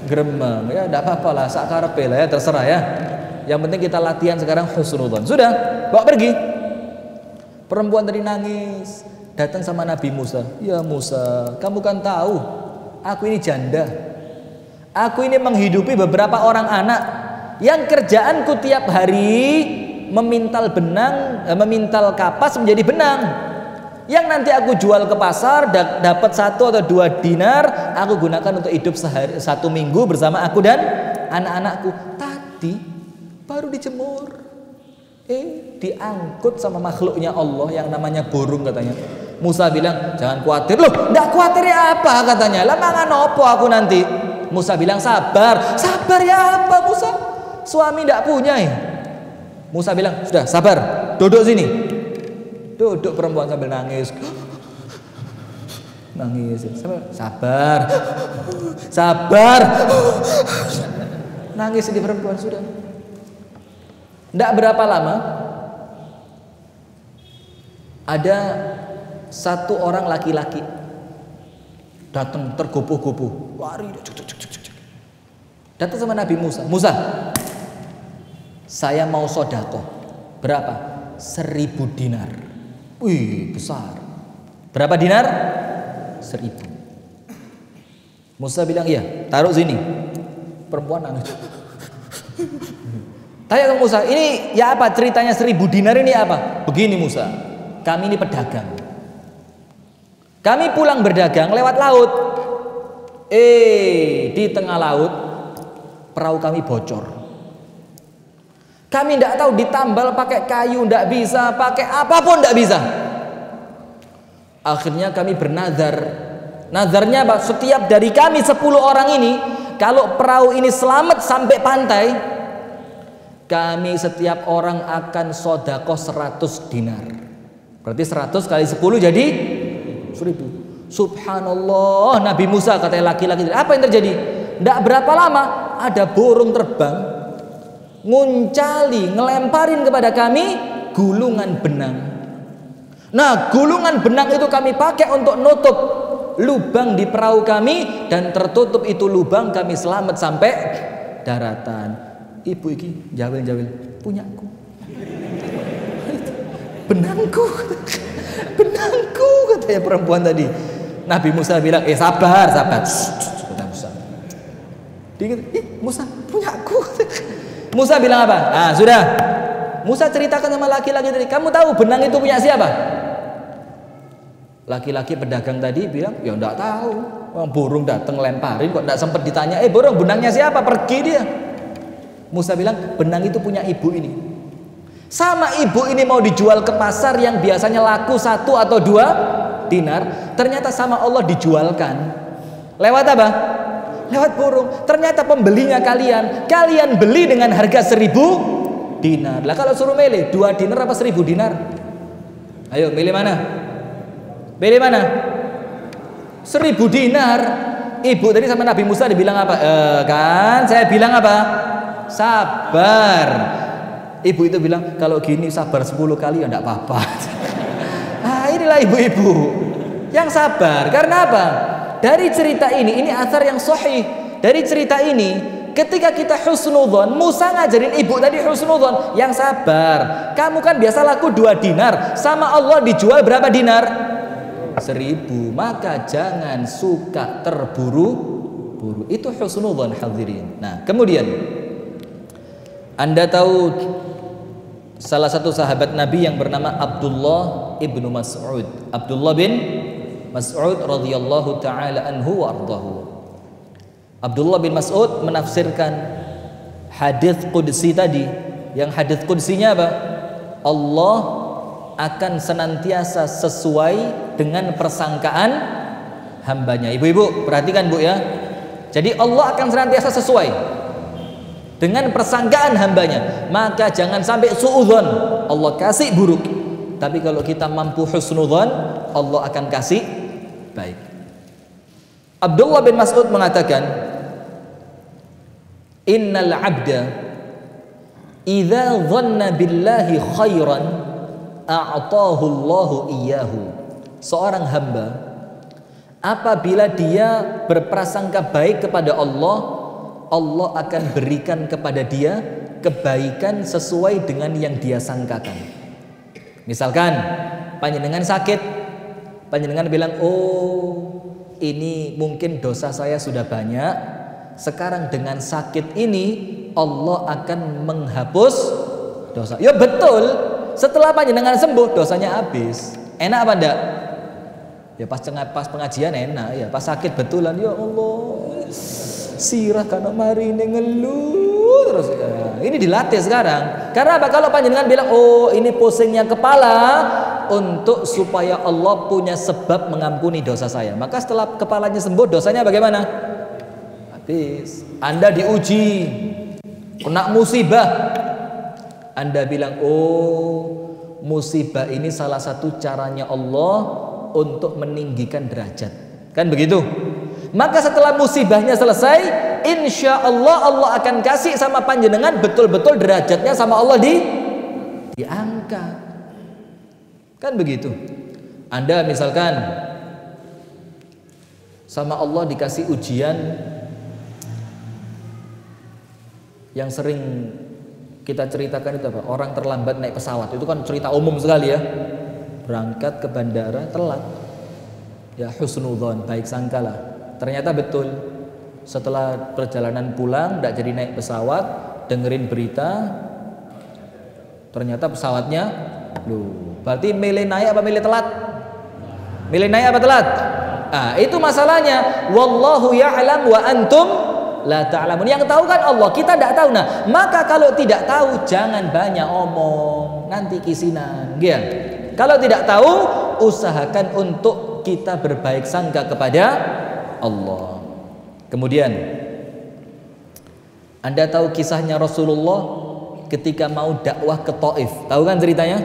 Gremeng ya, enggak apa-apa lah, sakarepe lah ya, terserah ya. Yang penting kita latihan sekarang husnudzon. Sudah, bawa pergi. Perempuan tadi nangis, datang sama Nabi Musa. Ya Musa, kamu kan tahu aku ini janda. Aku ini menghidupi beberapa orang anak yang kerjaanku tiap hari memintal benang, memintal kapas menjadi benang. Yang nanti aku jual ke pasar, dapat 1 atau 2 dinar, aku gunakan untuk hidup 1 minggu bersama aku dan anak-anakku. Tadi baru dijemur, diangkut sama makhluknya Allah yang namanya burung katanya. Musa bilang, jangan khawatir. Loh, enggak khawatir ya apa katanya? Lah mangan opo aku nanti? Musa bilang, sabar. Sabar ya apa Musa? suami tidak punya. Musa bilang, sudah sabar, duduk sini. Duduk perempuan sambil nangis. Nangis, sabar, sabar. Nangis di perempuan sudah. Tidak berapa lama, ada satu orang laki-laki datang tergopoh-gopoh, lari, datang sama Nabi Musa. Musa, saya mau sodako. Berapa? 1000 dinar. Wih, besar. Berapa dinar? 1000. Musa bilang, iya, taruh sini. Perempuan nangis. Tanya ke Musa, ini ya apa ceritanya 1000 dinar ini apa? Begini Musa, kami ini pedagang. Kami pulang berdagang lewat laut. Di tengah laut perahu kami bocor. Kami tidak tahu ditambal pakai kayu tidak bisa, pakai apapun tidak bisa. Akhirnya kami bernazar. Nazarnya apa? Setiap dari kami 10 orang ini, kalau perahu ini selamat sampai pantai, kami setiap orang akan sodako 100 dinar. Berarti 100 kali 10 jadi 1000. Subhanallah, Nabi Musa katanya laki-laki. Apa yang terjadi? Tidak berapa lama ada burung terbang, nguncali, ngelemparin kepada kami gulungan benang. Nah, gulungan benang itu kami pakai untuk nutup lubang di perahu kami, dan tertutup itu lubang, kami selamat sampai daratan. Ibu iki jawil-jawil, punyaku. Benangku. Benangku, katanya perempuan tadi. Nabi Musa bilang, sabar, sabar. Kata Musa. Dia kata, Musa, punyaku. Musa bilang apa? Sudah. Musa ceritakan sama laki-laki tadi, kamu tahu benang itu punya siapa? Laki-laki pedagang tadi bilang, ya enggak tahu. Burung datang lemparin kok enggak sempat ditanya, burung benangnya siapa? Pergi dia. Musa bilang, benang itu punya ibu ini. Sama ibu ini mau dijual ke pasar yang biasanya laku 1 atau 2 dinar, ternyata sama Allah dijualkan. Lewat apa? Lewat burung. Ternyata pembelinya kalian. Kalian beli dengan harga 1000 dinar. Lah kalau suruh milih 2 dinar apa 1000 dinar? Ayo milih mana? Pilih mana? 1000 dinar. Ibu tadi sama Nabi Musa dibilang apa? Kan saya bilang apa? Sabar. Ibu itu bilang, kalau gini sabar 10 kali ya enggak apa-apa. Inilah ibu-ibu yang sabar. Karena apa? Dari cerita ini asar yang sahih. Dari cerita ini, ketika kita husnudzon, Musa ngajarin ibu tadi husnudzon, yang sabar. Kamu kan biasa laku 2 dinar, sama Allah dijual berapa dinar? 1000. Maka jangan suka terburu-buru. Itu husnudzon, hadirin. Nah, kemudian Anda tahu salah satu sahabat Nabi yang bernama Abdullah ibnu Mas'ud. Abdullah bin Mas'ud radhiyallahu taala anhu wa ardahu. Abdullah bin Mas'ud menafsirkan hadis qudsi tadi. Yang hadis qudsinya apa? Allah akan senantiasa sesuai dengan persangkaan hambanya. Ibu-ibu perhatikan Bu ya. Jadi Allah akan senantiasa sesuai dengan persangkaan hambanya. Maka jangan sampai suudzon, Allah kasih buruk. Tapi kalau kita mampu husnudzon, Allah akan kasih baik. Abdullah bin Mas'ud mengatakan, innal abda idza dhanna billahi khairan a'tahu Allahu iyyahu. Seorang hamba apabila dia berprasangka baik kepada Allah, Allah akan berikan kepada dia kebaikan sesuai dengan yang dia sangkakan. Misalkan panjenengan sakit, panjenengan bilang, ini mungkin dosa saya sudah banyak, sekarang dengan sakit ini Allah akan menghapus dosa. Ya betul, setelah panjenengan sembuh dosanya habis. Enak apa enggak? Ya pas pengajian enak, ya pas sakit betulan, ya Allah sirah kana mari ngeluh terus. Ini dilatih sekarang. Karena apa? Kalau panjenengan bilang, ini pusingnya kepala, untuk supaya Allah punya sebab mengampuni dosa saya. Maka setelah kepalanya sembuh, dosanya bagaimana? Habis. Anda diuji. kena musibah. Anda bilang, oh, musibah ini salah satu caranya Allah untuk meninggikan derajat. Kan begitu? Maka setelah musibahnya selesai, insya Allah Allah akan kasih sama panjenengan betul-betul derajatnya sama Allah diangkat. Kan begitu? Anda misalkan sama Allah dikasih ujian yang sering kita ceritakan itu apa? Orang terlambat naik pesawat. Itu kan cerita umum sekali ya. Berangkat ke bandara telat. Ya husnudzon, baik sangkalah. Ternyata betul. Setelah perjalanan pulang tidak jadi naik pesawat, dengerin berita, ternyata pesawatnya loh. Berarti milih naik apa milih telat? Milih naik apa telat? Ah, itu masalahnya. Wallahu ya'lam wa antum la ta'lamun. Yang tahu kan Allah, kita tidak tahu. Nah, maka kalau tidak tahu jangan banyak omong, nanti kisinan. Ya. Kalau tidak tahu, usahakan untuk kita berbaik sangka kepada Allah. Kemudian Anda tahu kisahnya Rasulullah ketika mau dakwah ke Taif. Tahu kan ceritanya?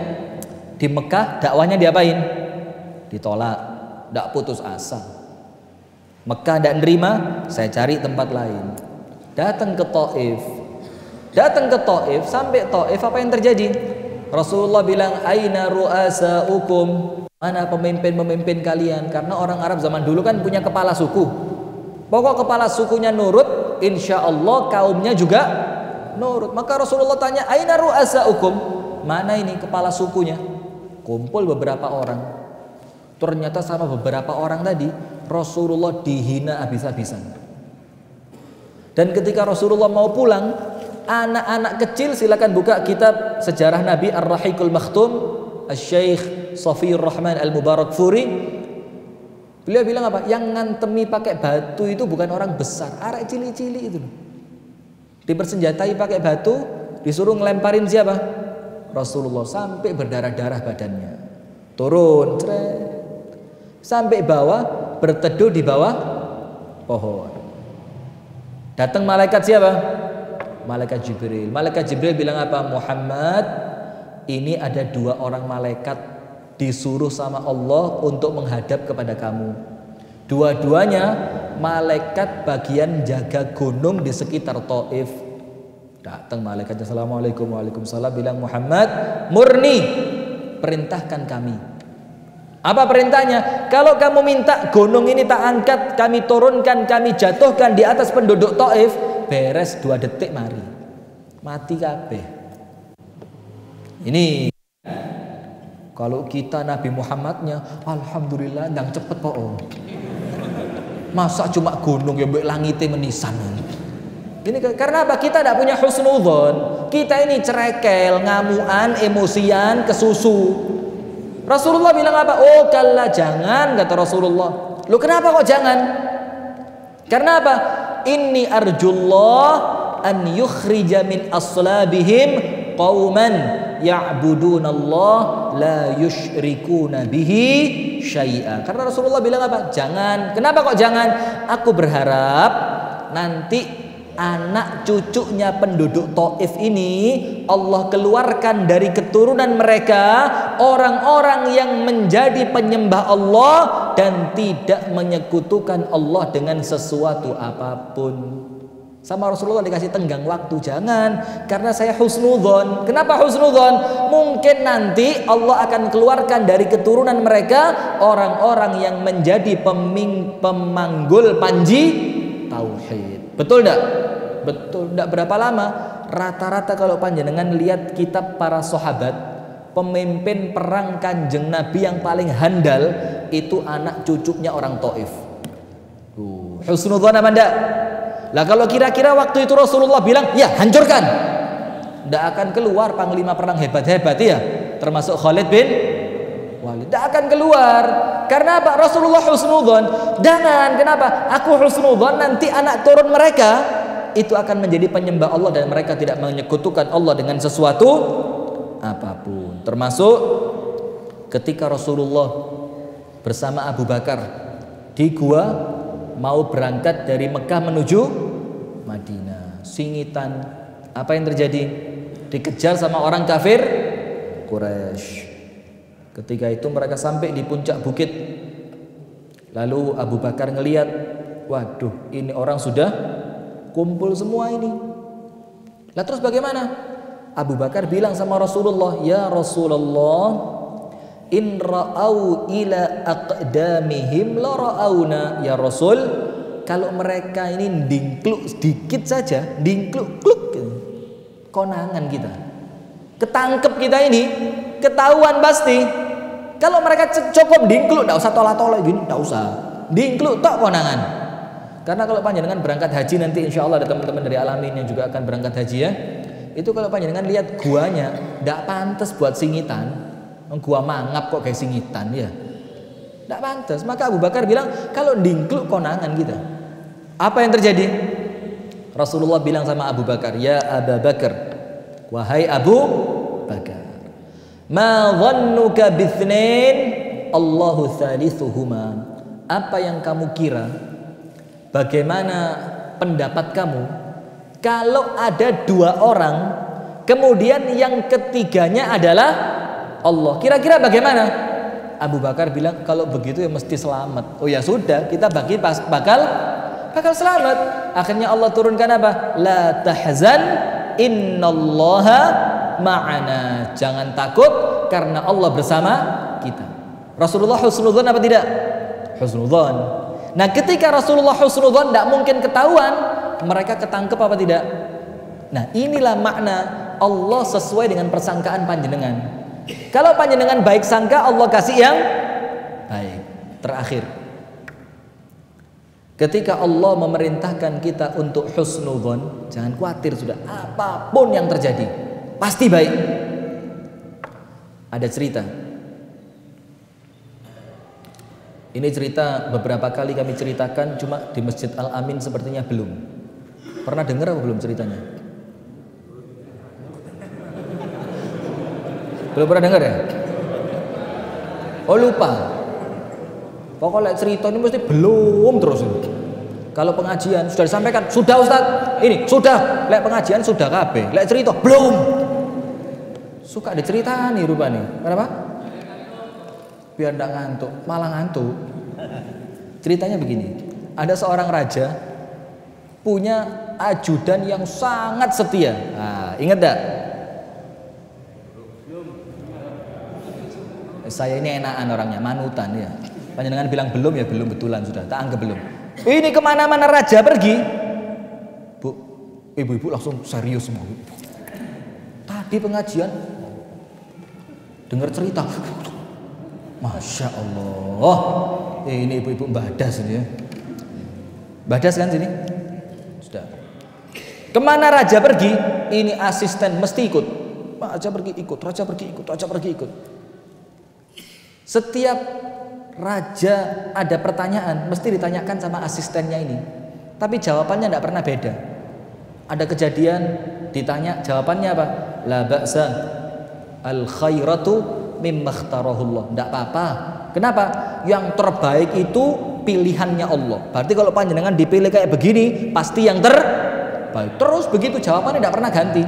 Di Mekah dakwahnya diapain? Ditolak, tidak putus asa. Mekah tidak nerima, saya cari tempat lain. Datang ke Taif. Sampai Taif apa yang terjadi? Rasulullah bilang, aina ru'asaukum? Mana pemimpin-pemimpin kalian? Karena orang Arab zaman dulu kan punya kepala suku. Pokok kepala sukunya nurut, insya Allah kaumnya juga nurut. Maka Rasulullah tanya, aina ru'asaukum? Mana ini kepala sukunya? Kumpul beberapa orang. Ternyata sama beberapa orang tadi Rasulullah dihina habis-habisan. Dan ketika Rasulullah mau pulang, anak-anak kecil, silakan buka kitab sejarah Nabi Ar-Rahiqul Makhtum Asy-Syaikh Shafiyur Rahman Al-Mubarakfuri. Beliau bilang apa? Yang ngantemi pakai batu itu bukan orang besar, arek cili-cili itu. Dipersenjatai pakai batu, disuruh ngelemparin siapa? Rasulullah, sampai berdarah-darah badannya. Turun, sampai bawah, berteduh di bawah pohon. Datang malaikat siapa? Malaikat Jibril. Malaikat Jibril bilang apa? Muhammad, ini ada 2 orang malaikat disuruh sama Allah untuk menghadap kepada kamu. Dua-duanya malaikat bagian jaga gunung di sekitar Taif. Datang malaikatnya, assalamualaikum, waalaikumsalam, bilang Muhammad, murni, perintahkan kami. Apa perintahnya? Kalau kamu minta gunung ini tak angkat, kami turunkan, kami jatuhkan di atas penduduk Taif, beres 2 detik mari mati kabeh. Ini kalau kita Nabi Muhammadnya, alhamdulillah ndang cepet po. Masa cuma gunung yang mbek langite menisan. Ini karena apa? Kita tidak punya husnudzon. Kita ini cerekel, ngamuan, emosian, kesusu. Rasulullah bilang apa? Oh kalla, jangan, kata Rasulullah. Loh kenapa kok jangan? Karena apa? Inni arjullah an yukhrija min aslabihim qauman ya'budunallah la yusyrikuna bihi syai'a. Karena Rasulullah bilang apa? Jangan. Kenapa kok jangan? Aku berharap nanti anak cucunya penduduk Taif ini Allah keluarkan dari keturunan mereka orang-orang yang menjadi penyembah Allah dan tidak menyekutukan Allah dengan sesuatu apapun. Sama Rasulullah dikasih tenggang waktu, jangan, karena saya husnudzon. Kenapa husnudzon? Mungkin nanti Allah akan keluarkan dari keturunan mereka orang-orang yang menjadi pemanggul panji tauhid. Betul enggak? Betul. Enggak berapa lama, rata-rata kalau panjenengan lihat kitab para sahabat, pemimpin perang Kanjeng Nabi yang paling handal itu anak cucunya orang Taif. Husnudzon apa enggak? Lah kalau kira-kira waktu itu Rasulullah bilang, ya hancurkan, tidak akan keluar panglima perang hebat-hebat ya, termasuk Khalid bin Walid, tidak akan keluar. Karena apa? Rasulullah husnudzon. Jangan, kenapa? Aku husnudzon nanti anak turun mereka itu akan menjadi penyembah Allah dan mereka tidak menyekutukan Allah dengan sesuatu apapun. Termasuk ketika Rasulullah bersama Abu Bakar di gua mau berangkat dari Mekah menuju Madinah, singitan Apa yang terjadi? Dikejar sama orang kafir Quraisy. Ketika itu mereka sampai di puncak bukit. Lalu Abu Bakar ngelihat, waduh, ini orang sudah kumpul semua ini. Lah terus bagaimana? Abu Bakar bilang sama Rasulullah, ya Rasulullah, in ra'au ila aqdamihim la ra'auna. Ya Rasul, kalau mereka ini dingkluk sedikit saja, dingkluk kluk, konangan kita, ketangkep kita ini, ketahuan pasti. Kalau mereka cukup dingkluk, tidak usah tolak-tolak gini, tidak usah, dingkluk tok konangan. Karena kalau panjenengan berangkat haji nanti, insya Allah ada teman-teman dari Alamin yang juga akan berangkat haji ya. Itu kalau panjenengan lihat guanya, tidak pantas buat singitan. Gua mangap kok kayak singitan ya, tidak pantas. Maka Abu Bakar bilang, kalau dingkluk konangan kita. Apa yang terjadi? Rasulullah bilang sama Abu Bakar, ya Abu Bakar, wahai Abu Bakar, ma dhannuka bithnain Allahu thalithuhuma. Apa yang kamu kira, bagaimana pendapat kamu kalau ada dua orang kemudian yang ketiganya adalah Allah? Kira-kira bagaimana? Abu Bakar bilang, kalau begitu ya mesti selamat. Oh ya sudah, kita bakal selamat. Akhirnya Allah turunkan apa? La tahzan innallaha ma'ana. Jangan takut karena Allah bersama kita. Rasulullah husnudzon apa tidak? Husnudzon. Nah, ketika Rasulullah husnudzon, tidak mungkin ketahuan mereka ketangkep apa tidak. Nah, inilah makna Allah sesuai dengan persangkaan panjenengan. Kalau panjenengan baik sangka, Allah kasih yang baik. Terakhir, ketika Allah memerintahkan kita untuk husnudzon, jangan khawatir, sudah apapun yang terjadi pasti baik. Ada cerita. Ini cerita beberapa kali kami ceritakan, cuma di Masjid Al-Amin sepertinya belum. Pernah dengar apa belum ceritanya? Belum pernah dengar ya? Oh lupa. Pokoknya cerita ini mesti belum terus. Kalau pengajian sudah disampaikan, sudah Ustaz, ini sudah. Lek pengajian sudah kabeh. Lek cerita belum. Suka diceritani rupanya. Kenapa? Biar tidak ngantuk, malah ngantuk. Ceritanya begini, ada seorang raja punya ajudan yang sangat setia. Nah, ingat tak? Saya ini enakan orangnya, manutan ya. Panjenengan bilang belum ya belum, betulan sudah, tak anggap belum. Ini kemana-mana raja pergi, Bu, ibu-ibu langsung serius semua. Tadi pengajian, dengar cerita. Masya Allah, ini ibu-ibu badas ini ya. Badas kan sini? Sudah. Kemana raja pergi, ini asisten mesti ikut. Raja pergi ikut, raja pergi ikut, raja pergi ikut. Setiap raja ada pertanyaan, mesti ditanyakan sama asistennya ini. Tapi jawabannya tidak pernah beda. Ada kejadian, ditanya, jawabannya apa? La ba'sa, al khairatu mimma ikhtarahullah. Tidak apa-apa. Kenapa? Yang terbaik itu pilihannya Allah. Berarti kalau panjenengan dipilih kayak begini, pasti yang terbaik. Terus begitu jawabannya tidak pernah ganti.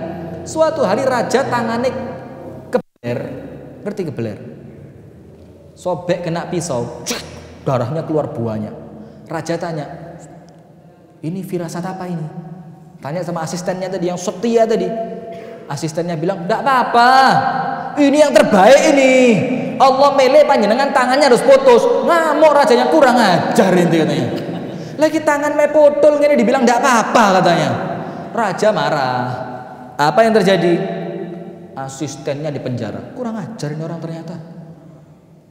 Suatu hari raja tangannya kebeler. Ngerti kebeler? Sobek kena pisau, darahnya keluar banyak. Raja tanya, ini firasat apa ini? Tanya sama asistennya tadi yang setia tadi. Asistennya bilang, tidak apa-apa, ini yang terbaik ini. Allah milih panjenengan tangannya harus putus. Ngamuk rajanya, kurang ajar ini katanya. Lagi tangan me potol ini dibilang tidak apa-apa katanya. Raja marah. Apa yang terjadi? Asistennya dipenjara. Kurang ajar ini orang ternyata.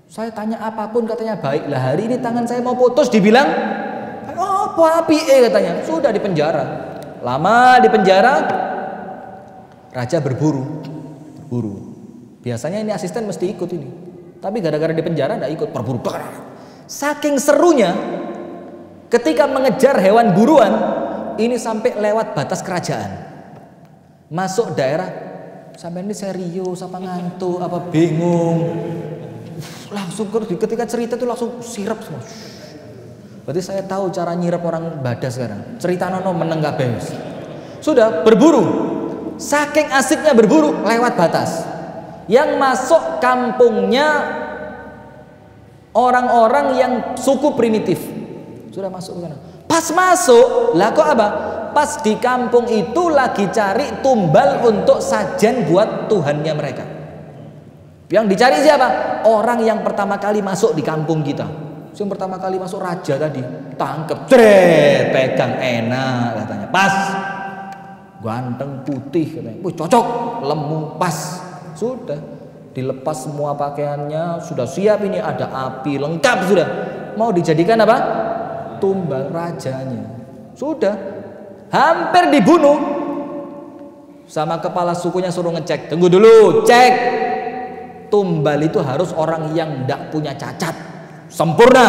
Saya tanya apapun katanya baik. Lah hari ini tangan saya mau putus dibilang oh apa api katanya. Sudah di penjara. Lama di penjara. Raja berburu. Biasanya ini asisten mesti ikut ini. Tapi gara-gara di penjara tidak ikut, berburu. Saking serunya ketika mengejar hewan buruan, ini sampai lewat batas kerajaan. Masuk daerah, sampai ini serius apa ngantuk apa bingung. Langsung ketika cerita itu langsung sirap semua. Berarti saya tahu cara nyirap orang badas sekarang. Cerita nono meneng kabeh. Sudah berburu. saking asiknya berburu lewat batas. Yang masuk kampungnya orang-orang yang suku primitif. Sudah masuk ke sana. Pas masuk, lah kok apa? Pas di kampung itu lagi cari tumbal untuk sajen buat Tuhannya mereka. Yang dicari siapa? Orang yang pertama kali masuk di kampung kita. Yang pertama kali masuk raja tadi, tangkep, pegang, enak katanya. Pas, ganteng, putih katanya. Wih, cocok, lemu, pas. Sudah, dilepas semua pakaiannya, sudah siap ini, ada api, lengkap sudah. Mau dijadikan apa? Tumbal rajanya. Sudah, hampir dibunuh. Sama kepala sukunya suruh ngecek. Tunggu dulu, cek. Tumbal itu harus orang yang tidak punya cacat, sempurna.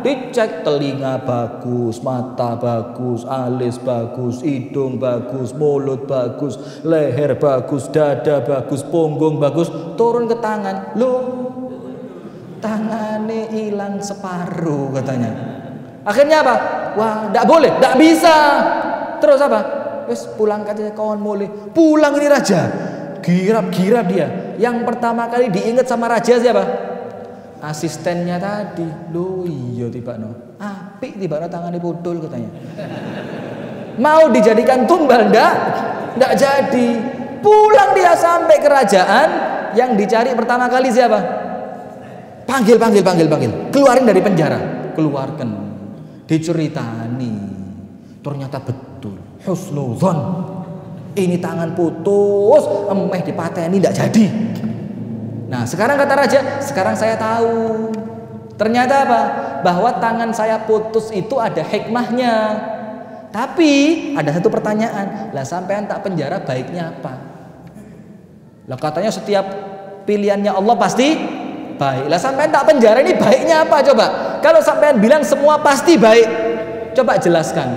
Dicek telinga bagus, mata bagus, alis bagus, hidung bagus, mulut bagus, leher bagus, dada bagus, punggung bagus. Turun ke tangan, loh, tangannya hilang separuh katanya. Akhirnya apa? Wah, tidak boleh, tidak bisa. Terus apa? Wes pulang katanya kawan mulai. Pulang ini raja. Girap-girap dia. Yang pertama kali diingat sama raja siapa? Asistennya tadi. Loh iya tiba no. Apik tiba no tangannya bodol katanya. Mau dijadikan tumbal ndak jadi. Pulang dia sampai kerajaan, yang dicari pertama kali siapa? Panggil. Keluarin dari penjara. Keluarkan. Diceritani. Ternyata betul. Husnudzon. Ini tangan putus, dipateni tidak jadi. Nah sekarang kata raja, sekarang saya tahu. Ternyata apa? Bahwa tangan saya putus itu ada hikmahnya. Tapi ada satu pertanyaan, lah sampean tak penjara baiknya apa? Lah katanya setiap pilihannya Allah pasti baik. Lah sampean tak penjara ini baiknya apa coba? Kalau sampean bilang semua pasti baik, coba jelaskan.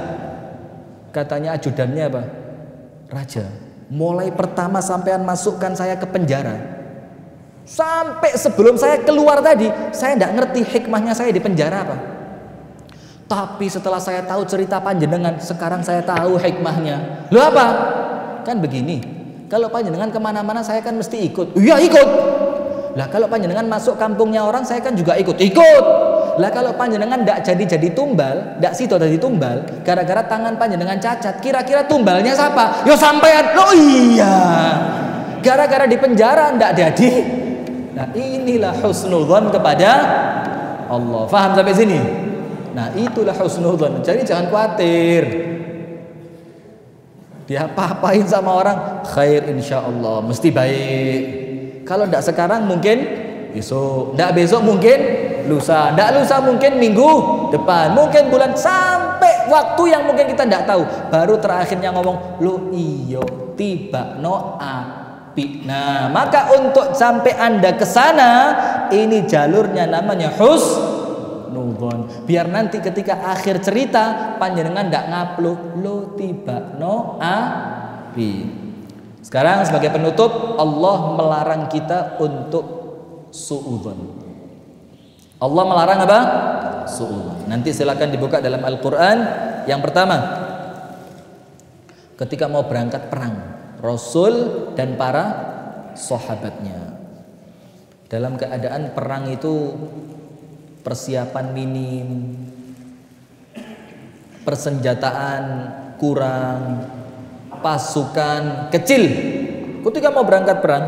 Katanya ajudannya apa? Raja, mulai pertama sampean masukkan saya ke penjara, sampai sebelum saya keluar tadi, saya tidak ngerti hikmahnya saya di penjara apa. Tapi setelah saya tahu cerita panjenengan, sekarang saya tahu hikmahnya. Loh apa? Kan begini, kalau panjenengan kemana-mana saya kan mesti ikut. Iya ikut. Lah kalau panjenengan masuk kampungnya orang, saya kan juga ikut. Lah kalau panjenengan tidak jadi tumbal, tidak situ jadi tumbal, gara-gara tangan panjenengan cacat, kira-kira tumbalnya siapa? Yo sampean. Loh iya. Gara-gara di penjara tidak jadi. Nah inilah husnudzon kepada Allah. Faham sampai sini? Nah itulah husnudzon. Jadi jangan khawatir. Dia apa-apain sama orang, khair insyaallah, mesti baik. Kalau tidak sekarang mungkin besok, tidak besok mungkin lusa, tidak lusa mungkin minggu depan, mungkin bulan, sampai waktu yang mungkin kita tidak tahu. Baru terakhirnya ngomong, lo iyo tiba no api. Nah maka untuk sampai anda ke sana, ini jalurnya namanya husnudzon. Biar nanti ketika akhir cerita panjenengan tidak ngaplu lo tiba no api. Sekarang sebagai penutup, Allah melarang kita untuk suudzon. Allah melarang apa? Suudzon. Nanti silakan dibuka dalam Al-Quran. Yang pertama, ketika mau berangkat perang, Rasul dan para sahabatnya dalam keadaan perang itu persiapan minim, persenjataan kurang, pasukan kecil. Ketika mau berangkat perang,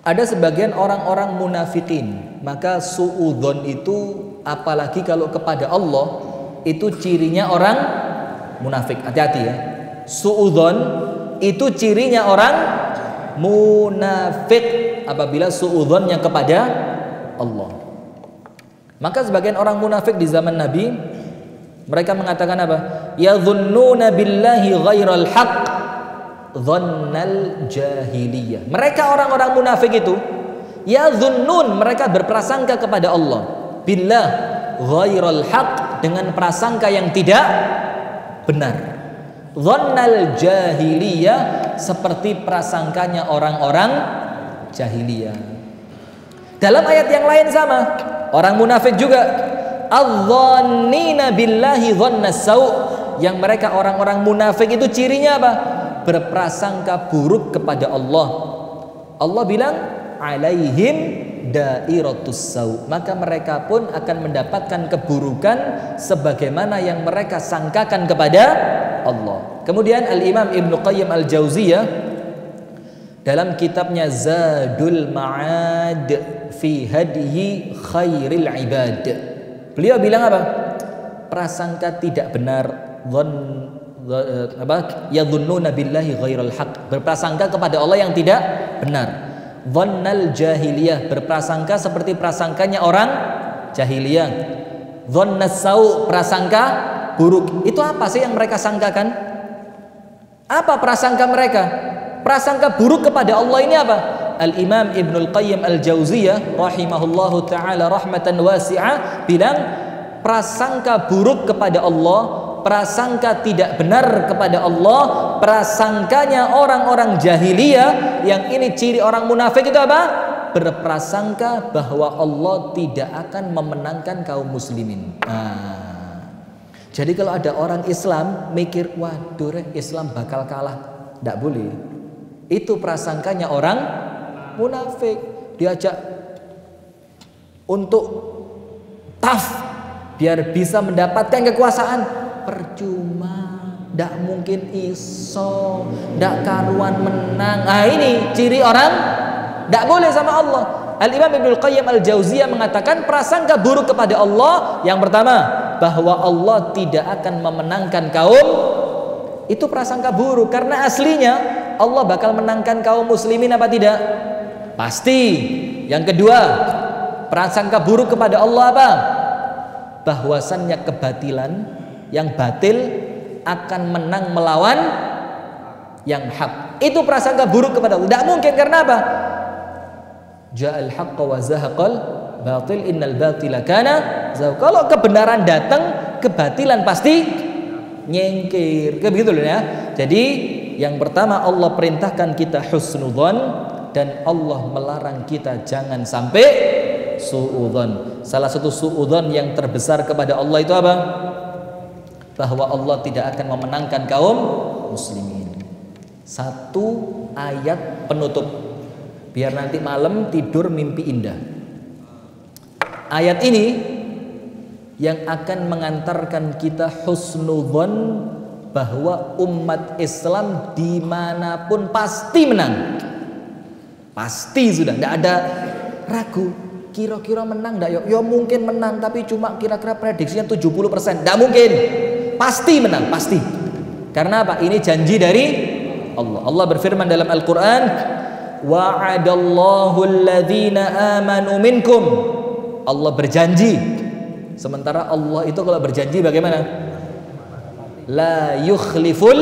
ada sebagian orang-orang munafikin. Maka suudzon itu, apalagi kalau kepada Allah, itu cirinya orang munafik. Hati-hati ya. Suudzon itu cirinya orang munafik apabila suudzonnya kepada Allah. Maka sebagian orang munafik di zaman Nabi, mereka mengatakan apa? Yadhunnuna billahi ghairal haqq dhannal jahiliyah. Mereka orang-orang munafik itu, yadhunnun, mereka berprasangka kepada Allah, billah ghairal haqq, dengan prasangka yang tidak benar. Dhannal jahiliyah, seperti prasangkanya orang-orang jahiliyah. Dalam ayat yang lain sama, orang munafik juga, adh-dhannina billahi dhannas sau', yang mereka orang-orang munafik itu cirinya apa? Berprasangka buruk kepada Allah. Allah bilang alaihim dairatus sau, maka mereka pun akan mendapatkan keburukan sebagaimana yang mereka sangkakan kepada Allah. Kemudian Al-Imam Ibnu Qayyim Al-Jauziyah dalam kitabnya Zadul Ma'ad fi Hadyi Khairil Ibad, beliau bilang apa? Prasangka tidak benar, yadhunnuna billahi ghairal haq, berprasangka kepada Allah yang tidak benar. Dhannal jahiliyah, berprasangka seperti prasangkanya orang jahiliyah. Dhannas sau, prasangka buruk. Itu apa sih yang mereka sangkakan? Apa prasangka mereka? Prasangka buruk kepada Allah ini apa? Al-Imam Ibnul Qayyim Al-Jauziyah rahimahullahu ta'ala rahmatan wasi'ah bilang prasangka buruk kepada Allah, prasangka tidak benar kepada Allah, prasangkanya orang-orang jahiliyah, yang ini ciri orang munafik itu apa? Berprasangka bahwa Allah tidak akan memenangkan kaum muslimin. Jadi kalau ada orang Islam mikir, waduh Islam bakal kalah, tidak boleh. Itu prasangkanya orang munafik. Diajak untuk tough biar bisa mendapatkan kekuasaan, percuma, ndak mungkin iso, ndak karuan menang. Ini ciri orang ndak boleh sama Allah. Al-Imam Ibnul Qayyim Al-Jauziyah mengatakan prasangka buruk kepada Allah, yang pertama bahwa Allah tidak akan memenangkan kaum, itu prasangka buruk, karena aslinya Allah bakal menangkan kaum muslimin apa tidak? Pasti. Yang kedua, prasangka buruk kepada Allah apa? Bahwasannya kebatilan, yang batil akan menang melawan yang hak. Itu prasangka buruk kepada Allah. Tidak mungkin, karena apa? Ja'al haqqa wa zahaqal batil innal batila kana zahuqa. Kalau kebenaran datang, kebatilan pasti nyengkir. Kayak begitu loh ya. Jadi yang pertama Allah perintahkan kita husnudzon, dan Allah melarang kita jangan sampai suudzon. Salah satu suudzon yang terbesar kepada Allah itu apa? Bahwa Allah tidak akan memenangkan kaum muslimin. Satu ayat penutup, biar nanti malam tidur mimpi indah. Ayat ini yang akan mengantarkan kita husnudzon bahwa umat Islam dimanapun pasti menang. Pasti sudah, tidak ada ragu. Kira-kira menang tidak? Ya mungkin menang, tapi cuma kira-kira prediksinya 70%. Tidak mungkin. Pasti menang, pasti. Karena apa? Ini janji dari Allah. Allah berfirman dalam Al-Quran, wa'adallahu alladhina amanu minkum. Allah berjanji. Sementara Allah itu kalau berjanji bagaimana? La yukhliful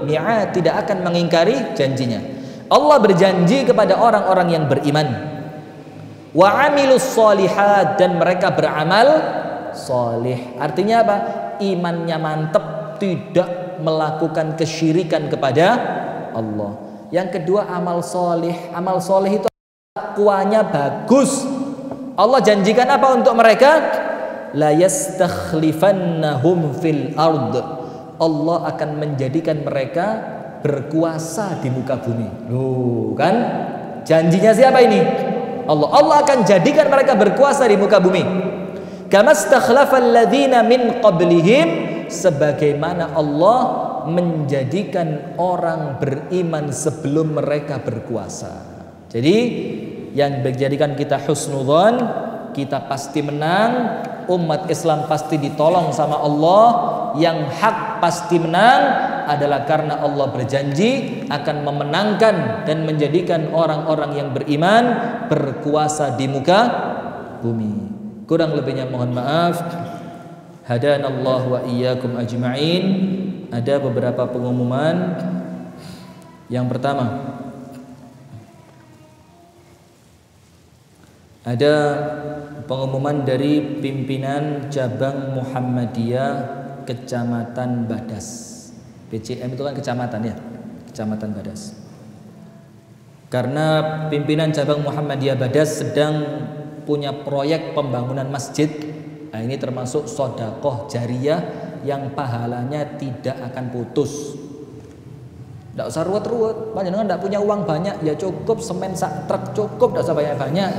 mi'ad, tidak akan mengingkari janjinya. Allah berjanji kepada orang-orang yang beriman. Wa amilus solihat, dan mereka beramal solih. Artinya apa? Imannya mantap, tidak melakukan kesyirikan kepada Allah. Yang kedua amal solih. Amal solih itu takwanya bagus. Allah janjikan apa untuk mereka? La yastakhlifannahum fil ard. Allah akan menjadikan mereka berkuasa di muka bumi. Loh, kan? Janjinya siapa ini? Allah. Allah akan jadikan mereka berkuasa di muka bumi. Kama stakhlafal ladzina min qablihim, sebagaimana Allah menjadikan orang beriman sebelum mereka berkuasa. Jadi yang menjadikan kita husnudzon, kita pasti menang, umat Islam pasti ditolong sama Allah, yang hak pasti menang adalah karena Allah berjanji akan memenangkan dan menjadikan orang-orang yang beriman berkuasa di muka bumi. Kurang lebihnya mohon maaf. Hadanallahu wa iyyakum ajma'in. Ada beberapa pengumuman. Yang pertama, ada pengumuman dari pimpinan cabang Muhammadiyah Kecamatan Badas. PCM itu kan kecamatan ya, Kecamatan Badas. Karena pimpinan cabang Muhammadiyah Badas sedang punya proyek pembangunan masjid. Nah, ini termasuk sedekah jariyah yang pahalanya tidak akan putus. Tidak usah ruwet-ruwet. Panjenengan tidak punya uang banyak, ya cukup semen sak truk cukup, tidak usah banyak-banyak.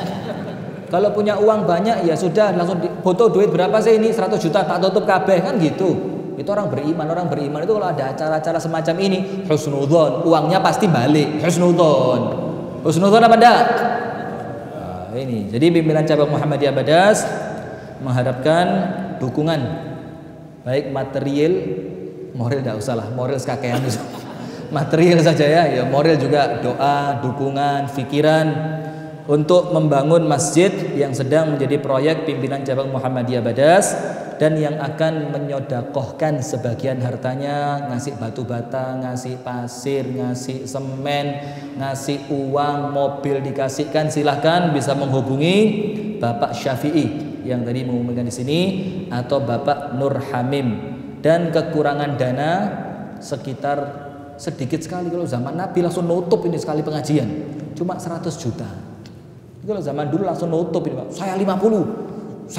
Kalau punya uang banyak ya sudah langsung foto duit berapa sih ini 100 juta tak tutup kabeh kan gitu. Itu orang beriman. Orang beriman itu kalau ada acara-acara semacam ini husnudzon, uangnya pasti balik. Husnudzon. Husnudzon apa enggak? Nah, ini. Jadi pimpinan cabang Muhammadiyah Badas mengharapkan dukungan baik material, moral tidak usah lah, moral sekakean itu. Material saja ya moral juga, doa, dukungan, pikiran untuk membangun masjid yang sedang menjadi proyek pimpinan cabang Muhammadiyah Badas dan yang akan menyodakohkan sebagian hartanya, ngasih batu bata, ngasih pasir, ngasih semen, ngasih uang, mobil dikasihkan. Silahkan bisa menghubungi Bapak Syafi'i yang tadi mengumumkan di sini atau Bapak Nur Hamim. Dan kekurangan dana sekitar sedikit sekali. Kalau zaman Nabi langsung nutup ini sekali pengajian cuma 100 juta. Kalau zaman dulu langsung nutup ini, Pak. Saya 50,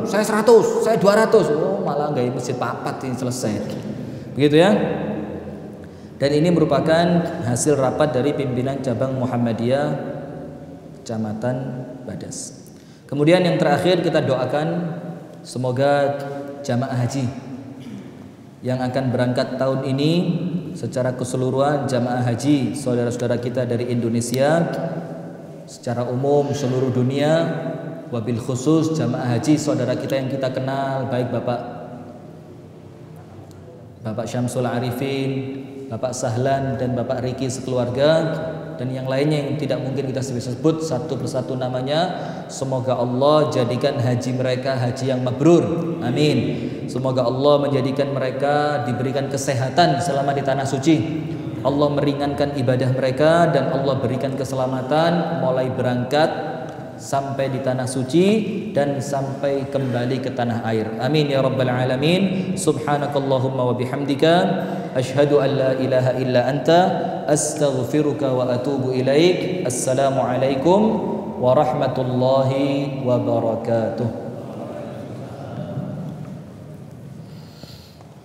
saya 100, saya 200. Oh, malah nggak masjid papat ini selesai. Begitu ya. Dan ini merupakan hasil rapat dari pimpinan cabang Muhammadiyah Kecamatan Badas. Kemudian yang terakhir kita doakan semoga jamaah haji yang akan berangkat tahun ini secara keseluruhan, jamaah haji saudara-saudara kita dari Indonesia secara umum seluruh dunia, wabil khusus jamaah haji saudara kita yang kita kenal baik Bapak Syamsul Arifin, Bapak Sahlan dan Bapak Riki sekeluarga dan yang lainnya yang tidak mungkin kita bisa sebut satu persatu namanya. Semoga Allah jadikan haji mereka haji yang mabrur, amin. Semoga Allah menjadikan mereka diberikan kesehatan selama di tanah suci. Allah meringankan ibadah mereka dan Allah berikan keselamatan mulai berangkat sampai di tanah suci dan sampai kembali ke tanah air. Amin ya rabbal alamin. Subhanakallahumma wa bihamdika asyhadu an la ilaha illa anta astaghfiruka wa atubu ilaik. Assalamualaikum warahmatullahi wabarakatuh.